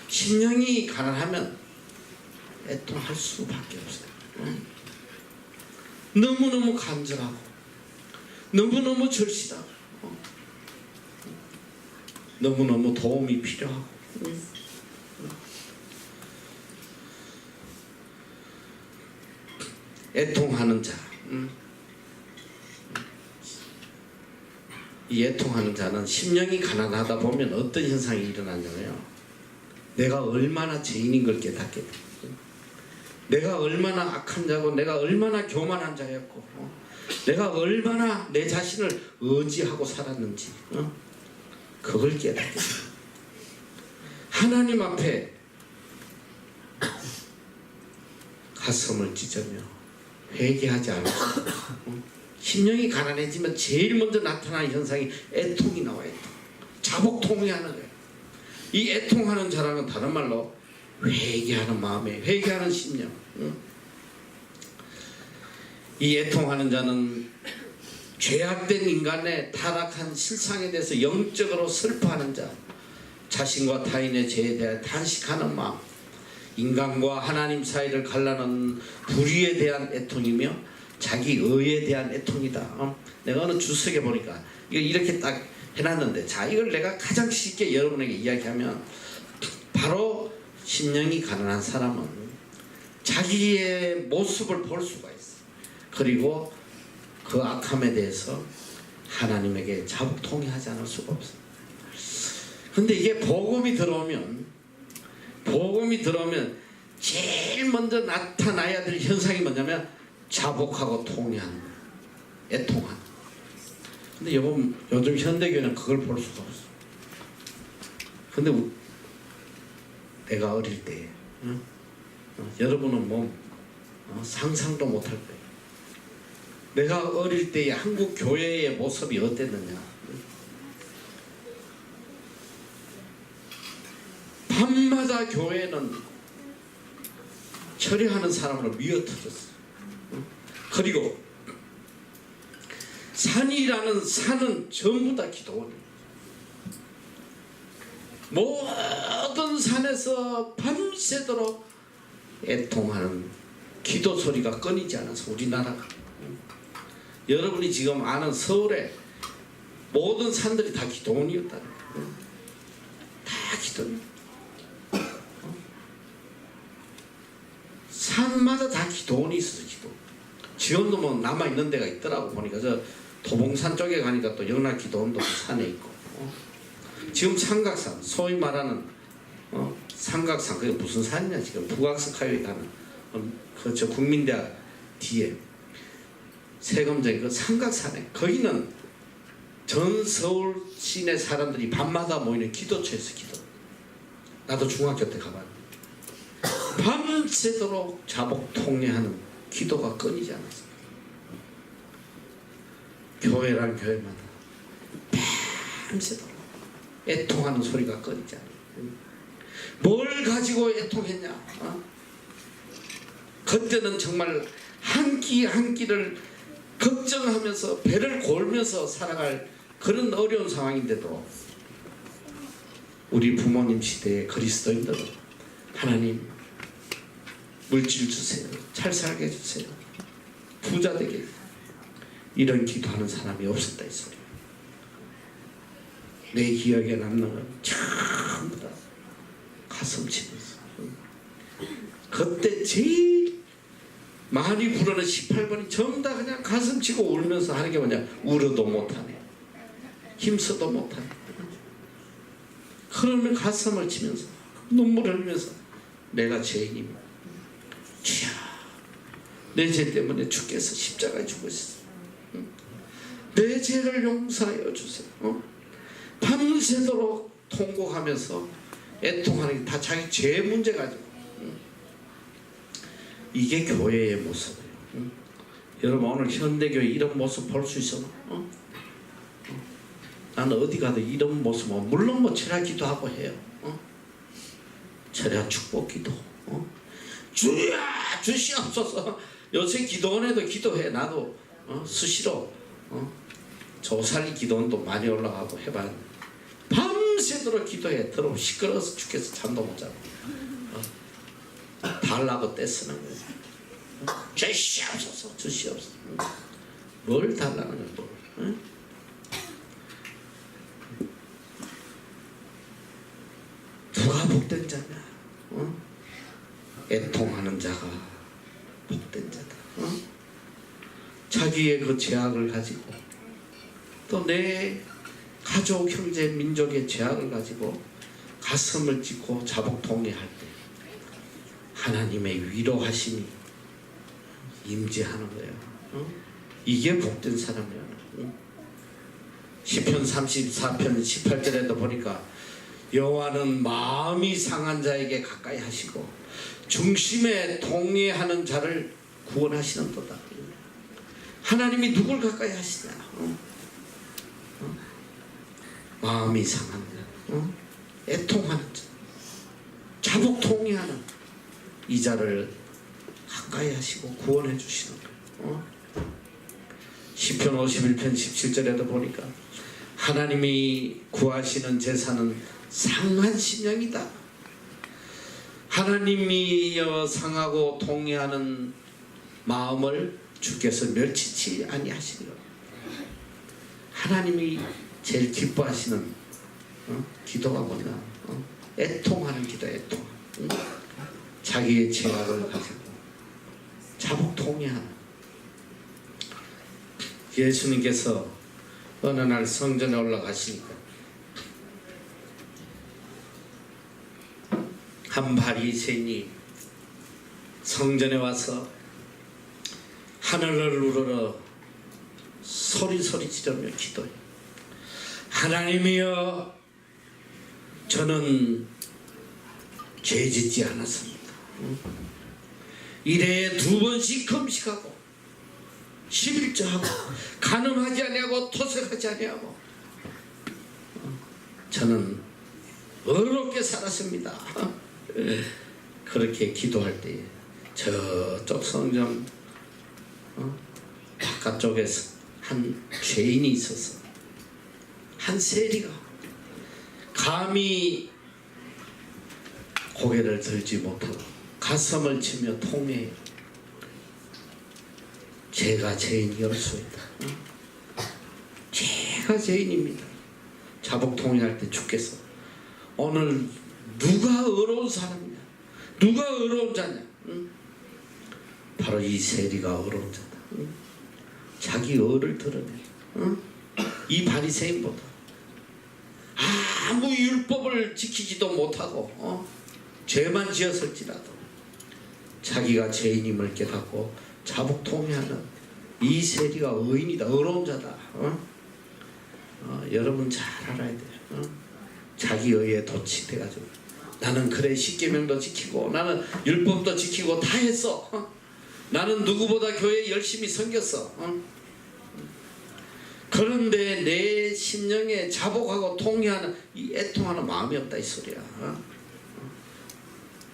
심령이 가난하면 애통할 수밖에 없어요. 너무너무 간절하고 너무너무 절실하고 너무너무 도움이 필요하고 애통하는 자. 이 애통하는 자는 심령이 가난하다 보면 어떤 현상이 일어나냐면요, 내가 얼마나 죄인인 걸 깨닫게 돼. 내가 얼마나 악한 자고 내가 얼마나 교만한 자였고 내가 얼마나 내 자신을 의지하고 살았는지 그걸 깨닫게 돼. 하나님 앞에 가슴을 찢으며 회개하지 않을 수 없어. 심령이 가난해지면 제일 먼저 나타나는 현상이 애통이 나와요. 자복통이 하는 거예요. 이 애통하는 자라는 다른 말로 회개하는 마음에 회개하는 심령. 이 애통하는 자는 죄악된 인간의 타락한 실상에 대해서 영적으로 슬퍼하는 자, 자신과 타인의 죄에 대해 탄식하는 마음, 인간과 하나님 사이를 갈라놓은 불의에 대한 애통이며 자기 의에 대한 애통이다. 내가 어느 주석에 보니까 이거 이렇게 딱 해놨는데, 자, 이걸 내가 가장 쉽게 여러분에게 이야기하면, 바로 심령이 가난한 사람은 자기의 모습을 볼 수가 있어. 그리고 그 악함에 대해서 하나님에게 자복통이하지 않을 수가 없어. 근데 이게 복음이 들어오면 제일 먼저 나타나야 될 현상이 뭐냐면 자복하고 통회하는 거야. 애통하는. 근데 요즘 현대교회는 그걸 볼 수가 없어. 근데 내가 어릴 때 여러분은 상상도 못할 거예요. 내가 어릴 때의 한국 교회의 모습이 어땠느냐. 밤마다 교회는 처리하는 사람으로 미어터졌어. 그리고 산은 전부 다 기도원이에요. 모든 산에서 밤새도록 애통하는 기도 소리가 끊이지 않아서 우리나라가, 여러분이 지금 아는 서울의 모든 산들이 다 기도원이었다는 거예요. 다 기도원. 산마다 다 기도원이 있어서 기도. 지원도 뭐 남아 있는 데가 있더라고. 보니까 저 도봉산 쪽에 가니까 또 영락 기도원도 산에 있고. 지금 삼각산, 소위 말하는 삼각산, 그게 무슨 산이냐 지금 북악스카이에 가는 저 국민대학 뒤에 세금전 그 삼각산에, 거기는 전 서울 시내 사람들이 밤마다 모이는 기도처에서 기도. 나도 중학교 때 가봤는데 밤새도록 자복통회하는 기도가 끊이지 않았어요. 교회란 교회마다 밤새도록 애통하는 소리가 끊이지 않아요. 뭘 가지고 애통했냐? 그때는 정말 한 끼 한 끼를 걱정하면서 배를 골면서 살아갈 그런 어려운 상황인데도 우리 부모님 시대의 그리스도인들은 하나님 물질 주세요, 잘 살게 해주세요, 부자 되게 해주세요, 이런 기도하는 사람이 없었다 이 소리야. 내 기억에 남는 건 전부 다 가슴 치면서, 그때 제일 많이 부르는 18번이 전부 다 그냥 가슴 치고 울면서 하는 게 뭐냐, 울어도 못하네, 힘써도 못하네. 그러면 가슴을 치면서 눈물을 흘리면서 내가 죄인입니다. 주여, 내 죄 때문에 주께서 십자가에 죽으셨어요. 내 죄를 용서하여 주세요. 밤새도록 통곡하면서 애통하는 게 다 자기 죄 문제 가지고. 이게 교회의 모습이에요. 여러분, 오늘 현대교회 이런 모습 볼 수 있어? 나는 어디 가도 이런 모습, 물론 뭐 철야 기도하고 해요. 철야 축복 기도. 주여 주시옵소서. 요새 기도원에도 기도해. 나도 수시로 조살리 기도원도 많이 올라가고 해봤는데 밤새도록 기도해. 들어오면 시끄러워서 죽겠어. 잠도 못 자고 달라고 떼쓰는 거예요. 주시옵소서 주시옵소서. 뭘 달라는 거야 뭘. 응? 누가 복된 자냐? 어? 애통하는 자가 복된 자다. 어? 자기의 그 죄악을 가지고 또 내 가족, 형제, 민족의 죄악을 가지고 가슴을 찢고 자복통회할 때 하나님의 위로하심이 임재하는 거예요. 어? 이게 복된 사람이야. 어? 시편 34편 18절에도 보니까 여호와는 마음이 상한 자에게 가까이 하시고 중심에 통회하는 자를 구원하시는도다. 하나님이 누굴 가까이 하시냐? 마음이 상한 자, 애통하는 자, 자복 통회하는 이 자를 가까이 하시고 구원해 주시는 거예요. 시편 51편 17절에도 보니까 하나님이 구하시는 제사는 상한 심령이다. 하나님이여 상하고 통회하는 마음을 주께서 멸치지 아니하시리라. 하나님이 제일 기뻐하시는 기도가 뭐냐? 애통하는 기도, 애통. 자기의 죄악을 가지고 자복 통회하는. 예수님께서 어느 날 성전에 올라가시니까 한 바리새인이 성전에 와서 하늘을 우러러 소리 지르며 기도해. 하나님이여, 저는 죄짓지 않았습니다. 일해에 2번씩 금식하고 11조하고 간음하지 아니하고 토색하지 아니하고 저는 의롭게 살았습니다. 그렇게 기도할 때에 저쪽 성전 바깥쪽에서 한 죄인이 있어서 한 세리가 감히 고개를 들지 못하고 가슴을 치며 통회해요. 제가 죄인이었소이다. 제가 죄인입니다. 자복 통회할 때 주께서 오늘 누가 의로운 사람이냐? 누가 의로운 자냐? 바로 이 세리가 의로운 자다. 자기 의를 드러내. 이 바리새인보다 아무 율법을 지키지도 못하고 죄만 지었을지라도 자기가 죄인임을 깨닫고 자복 통회하는 이 세리가 의인이다. 의로운 자다. 여러분 잘 알아야 돼요. 자기 의에 도취돼가지고 나는 그래 십계명도 지키고 나는 율법도 지키고 다 했어. 나는 누구보다 교회에 열심히 섬겼어. 그런데 내 심령에 자복하고 통회하는 이 애통하는 마음이 없다 이 소리야.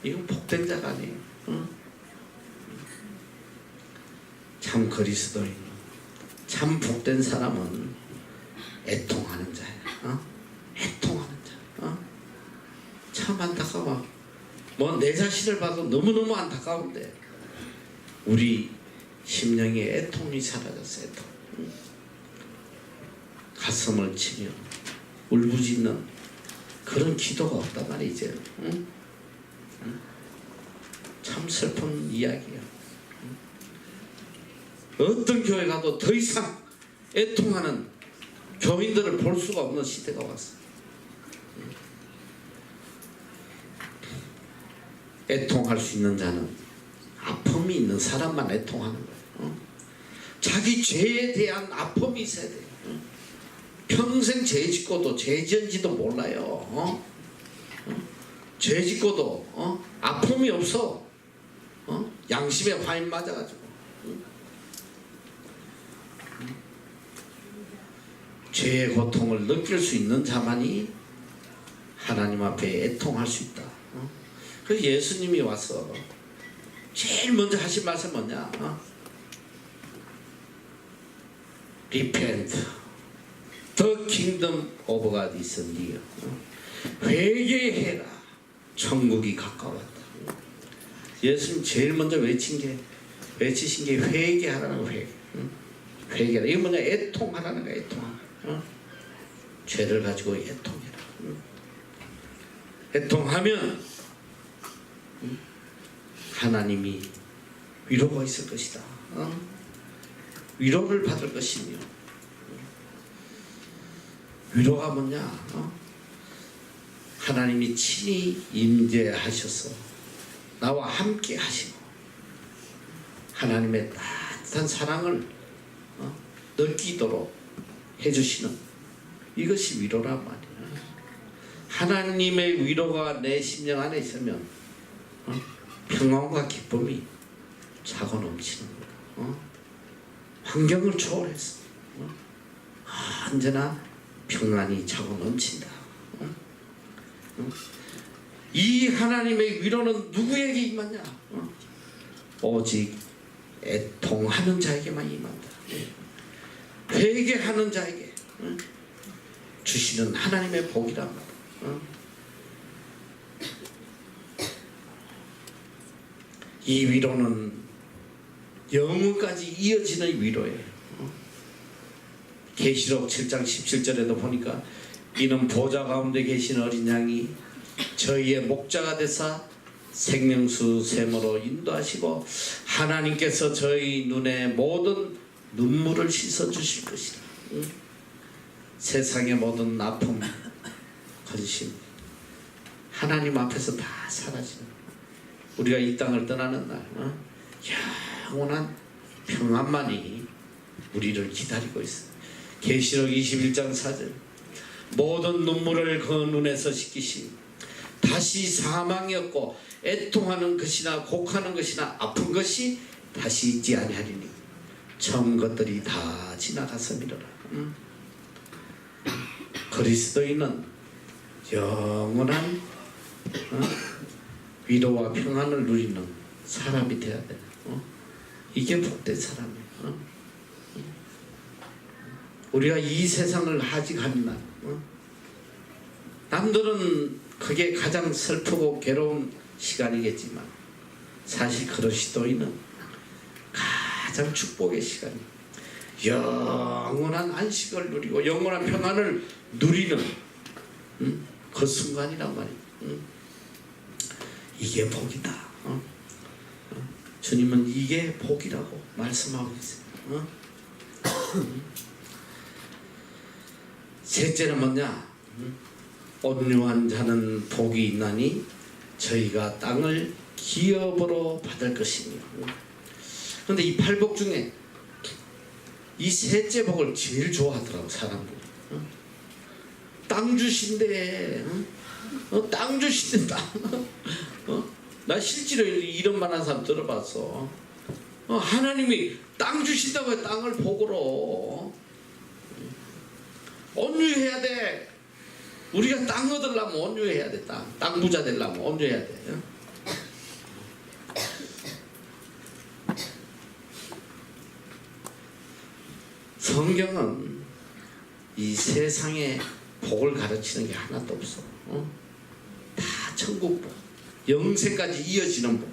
이건 복된 자가 아니에요. 참 그리스도인, 참 복된 사람은 애통하는 자야. 애통하는 자. 참 안타까워. 뭐 내 자신을 봐도 너무너무 안타까운데 우리 심령에 애통이 사라졌어. 애통. 가슴을 치며 울부짖는 그런 기도가 없단 말이야 이제. 참 슬픈 이야기야. 어떤 교회 가도 더 이상 애통하는 교인들을 볼 수가 없는 시대가 왔어. 애통할 수 있는 자는 아픔이 있는 사람만 애통하는 거야. 자기 죄에 대한 아픔이 있어야 돼. 평생 죄 짓고도 죄 지은지도 몰라요. 죄 짓고도 아픔이 없어. 양심에 화인 맞아가지고. 죄의 고통을 느낄 수 있는 자만이 하나님 앞에 애통할 수 있다. 그래서 예수님이 와서 제일 먼저 하신 말씀 뭐냐? Repent. The kingdom of God is near. 회개해라. 천국이 가까웠다. 예수님 제일 먼저 외친 게 외치신 게 회개하라는 거. 회개라. 이거 뭐냐? 애통하라는 거야. 애통. 죄를 가지고 애통해라. 애통하면 하나님이 위로가 있을 것이다. 위로를 받을 것이며, 위로가 뭐냐? 하나님이 친히 임재하셔서 나와 함께 하시고 하나님의 따뜻한 사랑을 느끼도록 해주시는, 이것이 위로란 말이야. 하나님의 위로가 내 심령 안에 있으면 평안과 기쁨이 차고 넘치는 거야. 환경을 초월해서 언제나 평안이 차고 넘친다. 이 하나님의 위로는 누구에게 임하냐? 오직 애통하는 자에게만 임한다. 회개하는 자에게 주시는 하나님의 복이란 말이야. 이 위로는 영원까지 이어지는 위로예요. 계시록 7장 17절에도 보니까 이는 보좌 가운데 계신 어린 양이 저희의 목자가 되사 생명수 샘으로 인도하시고 하나님께서 저희 눈에 모든 눈물을 씻어 주실 것이다. 세상의 모든 아픔, 근심, 하나님 앞에서 다 사라지는, 우리가 이 땅을 떠나는 날 영원한 평안만이 우리를 기다리고 있어. 계시록 21장 4절 모든 눈물을 그 눈에서 씻기시 다시 사망이 없고 애통하는 것이나 곡하는 것이나 아픈 것이 다시 있지 아니하리니 처음 것들이 다 지나갔음이로라. 그리스도인은 영원한 위로와 평안을 누리는 사람이 되어야 돼. 이게 복된 사람이야. 우리가 이 세상을 하직하는 날, 남들은 그게 가장 슬프고 괴로운 시간이겠지만 사실 그리스도인은 가장 축복의 시간이에요. 영원한 안식을 누리고 영원한 평안을 누리는 그 순간이란 말이에요. 이게 복이다. 주님은 이게 복이라고 말씀하고 계세요. 셋째는 뭐냐? 온유한 자는 복이 있나니 저희가 땅을 기업으로 받을 것이며. 그런데 이 8복 중에 이 셋째 복을 제일 좋아하더라고 사람들이. 땅 주신대. 땅 주신대. 땅. 나 실제로 이런 말하는 사람 들어봤어. 하나님이 땅 주신다고 해. 땅을 복으로 온유해야 돼. 우리가 땅 얻으려면 온유해야 돼. 땅 부자 되려면 온유해야 돼. 성경은 이 세상에 복을 가르치는 게 하나도 없어. 다 천국 복, 영생까지 이어지는 복.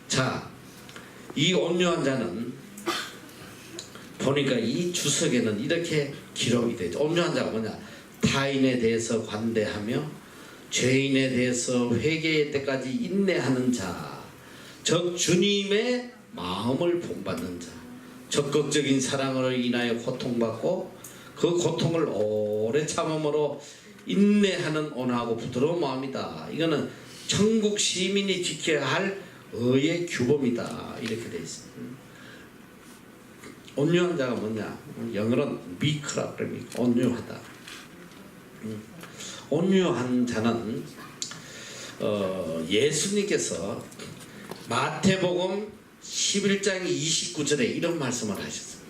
자, 이 온유한 자는 보니까 이 주석에는 이렇게 기록이 되죠. 온유한 자가 뭐냐? 타인에 대해서 관대하며 죄인에 대해서 회개할 때까지 인내하는 자, 즉 주님의 마음을 본받는 자, 적극적인 사랑으로 인하여 고통받고 그 고통을 오래 참음으로 인내하는 온화하고 부드러운 마음이다. 이거는 천국 시민이 지켜야 할 의의 규범이다. 이렇게 되어 있습니다. 온유한 자가 뭐냐? 영어로는 meek라 그럽니다. 온유하다. 온유한 자는 예수님께서 마태복음 11장 29절에 이런 말씀을 하셨어요.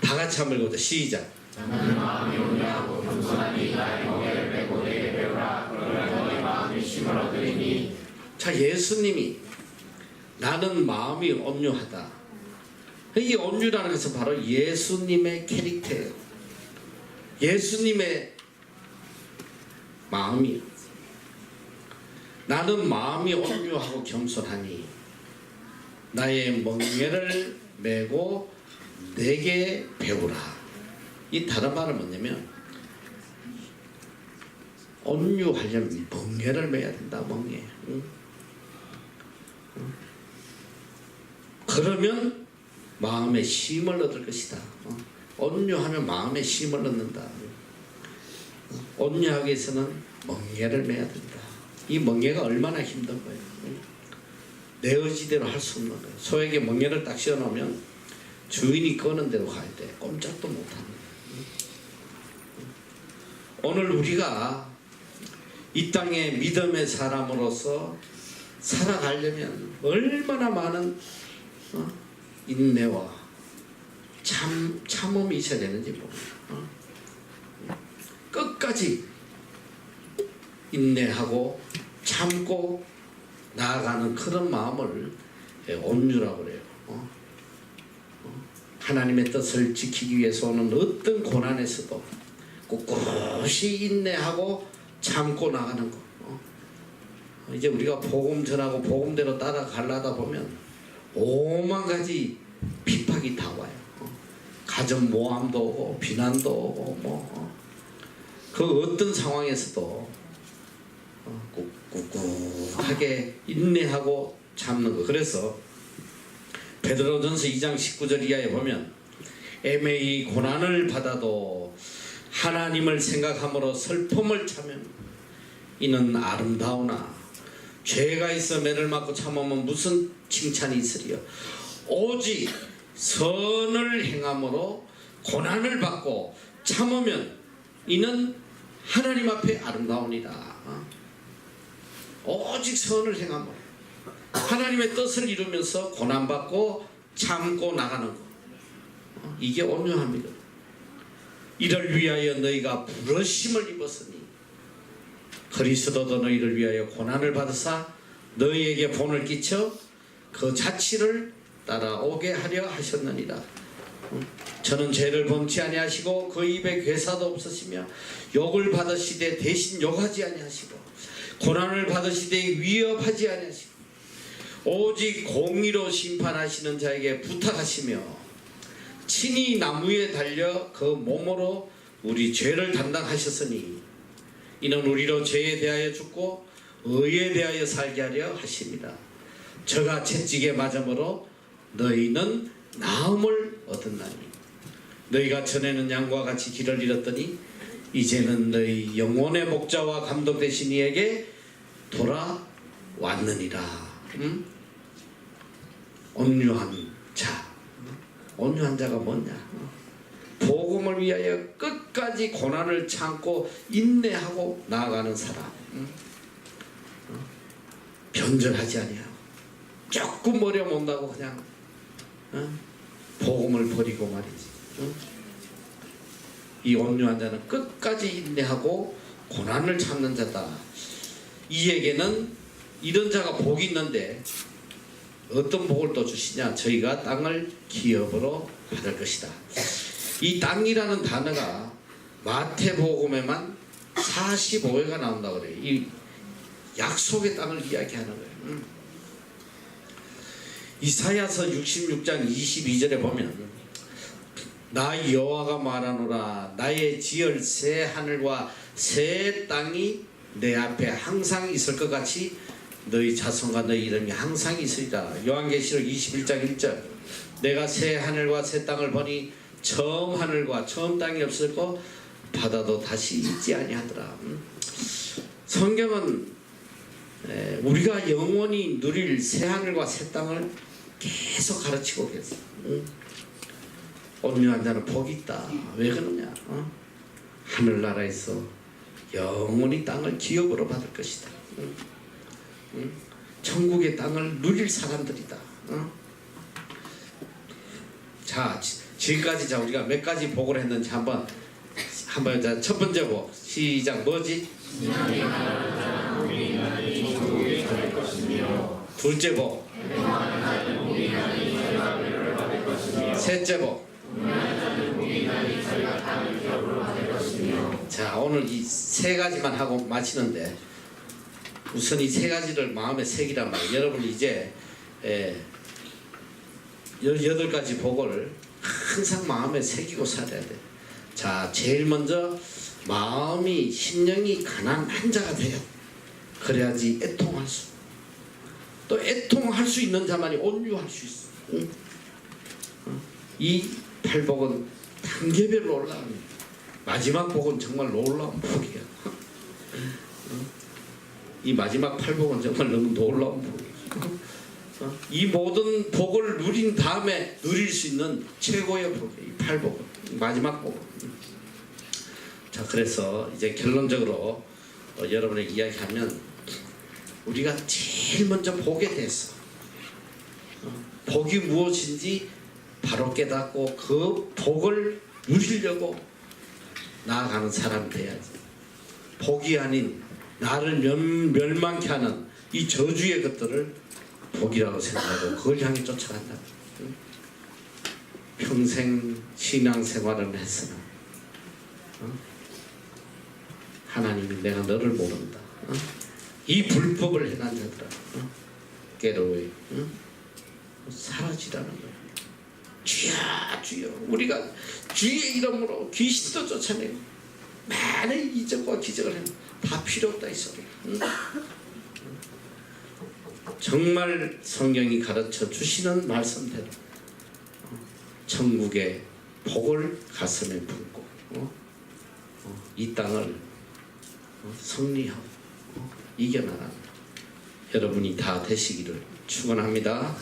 다 같이 한번 읽어보자. 시작. 너는 마음이 온유하고 겸손하니 나의 멍에를 빼고 내게 배우라. 그러면 너의 마음이 쉼을 얻으리니. 자, 예수님이 나는 마음이 온유하다. 이 온유라는 것은 바로 예수님의 캐릭터예요. 예수님의 마음이요. 나는 마음이 온유하고 겸손하니 나의 멍에를 메고 내게 배우라. 이 다른 말은 뭐냐면 온유하려면 멍에를 메야 된다. 멍에. 응? 그러면 마음에 쉼을 얻을 것이다. 온유하면 마음에 쉼을 얻는다. 온유하기 위해서는 멍에를 메야 된다. 이 멍에가 얼마나 힘든 거예요. 내 의지대로 할 수 없는 거예요. 소에게 멍에를 딱 씌워놓으면 주인이 끄는 대로 가야 돼. 꼼짝도 못합니다. 오늘 우리가 이 땅의 믿음의 사람으로서 살아가려면 얼마나 많은 인내와 참음이 있어야 되는지 모릅니다. 끝까지 인내하고 참고 나아가는 그런 마음을 온유라고 그래요. 하나님의 뜻을 지키기 위해서 오는 어떤 고난에서도 꿋꿋이 인내하고 참고 나가는 거. 이제 우리가 복음 전하고 복음대로 따라가려다 보면 오만 가지 핍박이 다 와요. 가정 모함도 오고 비난도 오고 그 어떤 상황에서도 꿋꿋하게 인내하고 참는 거. 그래서 베드로전서 2장 19절 이하에 보면 애매히 고난을 받아도 하나님을 생각함으로 슬픔을 참으면 이는 아름다우나 죄가 있어 매를 맞고 참으면 무슨 칭찬이 있으리요. 오직 선을 행함으로 고난을 받고 참으면 이는 하나님 앞에 아름다우니라. 오직 선을 행함으로 하나님의 뜻을 이루면서 고난받고 참고 나가는 것. 이게 온유함이다. 이를 위하여 너희가 부르심을 입었으니 그리스도도 너희를 위하여 고난을 받으사 너희에게 본을 끼쳐 그 자치를 따라오게 하려 하셨느니라. 저는 죄를 범치 아니하시고 그 입에 괴사도 없으시며 욕을 받으시되 대신 욕하지 아니하시고 고난을 받으시되 위협하지 아니하시고 오직 공의로 심판하시는 자에게 부탁하시며 친히 나무에 달려 그 몸으로 우리 죄를 담당하셨으니 이는 우리로 죄에 대하여 죽고 의에 대하여 살게 하려 하십니다. 저가 채찍에 맞음으로 너희는 나음을 얻었나니 너희가 전에는 양과 같이 길을 잃었더니 이제는 너희 영혼의 목자와 감독 되신 이에게 돌아왔느니라. 온유한 자. 온유한 자가 뭐냐? 복음을 위하여 끝까지 고난을 참고 인내하고 나아가는 사람. 변절하지 아니하고 조금 어려움 온다고 그냥 복음을 버리고 말이지. 이 온유한 자는 끝까지 인내하고 고난을 참는 자다. 이에게는 이런 자가 복이 있는데 어떤 복을 또 주시냐? 저희가 땅을 기업으로 받을 것이다. 이 땅이라는 단어가 마태복음에만 45회가 나온다고 그래요. 이 약속의 땅을 이야기하는 거예요. 이사야서 66장 22절에 보면 나 여호와가 말하노라 나의 지을 새 하늘과 새 땅이 내 앞에 항상 있을 것 같이 너희 자손과 너희 이름이 항상 있으리라. 요한계시록 21장 1절 내가 새 하늘과 새 땅을 보니 처음 하늘과 처음 땅이 없었고 바다도 다시 있지 아니하더라. 성경은 우리가 영원히 누릴 새 하늘과 새 땅을 계속 가르치고 계세요. 온유한 자는 복이 있다. 왜 그러냐? 하늘나라에서 영원히 땅을 기업으로 받을 것이다. 천국의 땅을 누릴 사람들이다. 자, 지금까지 우리가 몇 가지 복을 했는지 한번 자, 첫 번째 복 시작. 뭐지? 둘째 복 셋째 복. 자, 오늘 이 세 가지만 하고 마치는데 우선 이 세 가지를 마음에 새기란 말이에요. 여러분 이제 18가지 복을 항상 마음에 새기고 살아야 돼. 자, 제일 먼저 마음이 심령이 가난한 자가 돼요. 그래야지 애통할 수. 또 애통할 수 있는 자만이 온유할 수 있어. 응? 이 8복은 단계별로 올라갑니다. 마지막 복은 정말 놀라운 복이야. 이 마지막 8복은 정말 너무 놀라운 복이야. 이 모든 복을 누린 다음에 누릴 수 있는 최고의 복이에요. 이 8복은 마지막 복은. 자, 그래서 이제 결론적으로 여러분에게 이야기하면 우리가 제일 먼저 복에 대해서 복이 무엇인지 바로 깨닫고 그 복을 누리려고 나아가는 사람이 돼야지. 복이 아닌 나를 멸망케 하는 이 저주의 것들을 복이라고 생각하고 그걸 향해 쫓아간다. 평생 신앙생활을 했으나 하나님이 내가 너를 모른다. 이 불법을 행한 자들아 깨로이 사라지라는 거야. 주야 주여, 우리가 주의 이름으로 귀신도 쫓아내고 많은 이적과 기적을 하면 다 필요 없다 이 소리야. 정말 성경이 가르쳐 주시는 말씀대로 천국의 복을 가슴에 품고 이 땅을 승리하고 이겨나가는 여러분이 다 되시기를 축원합니다.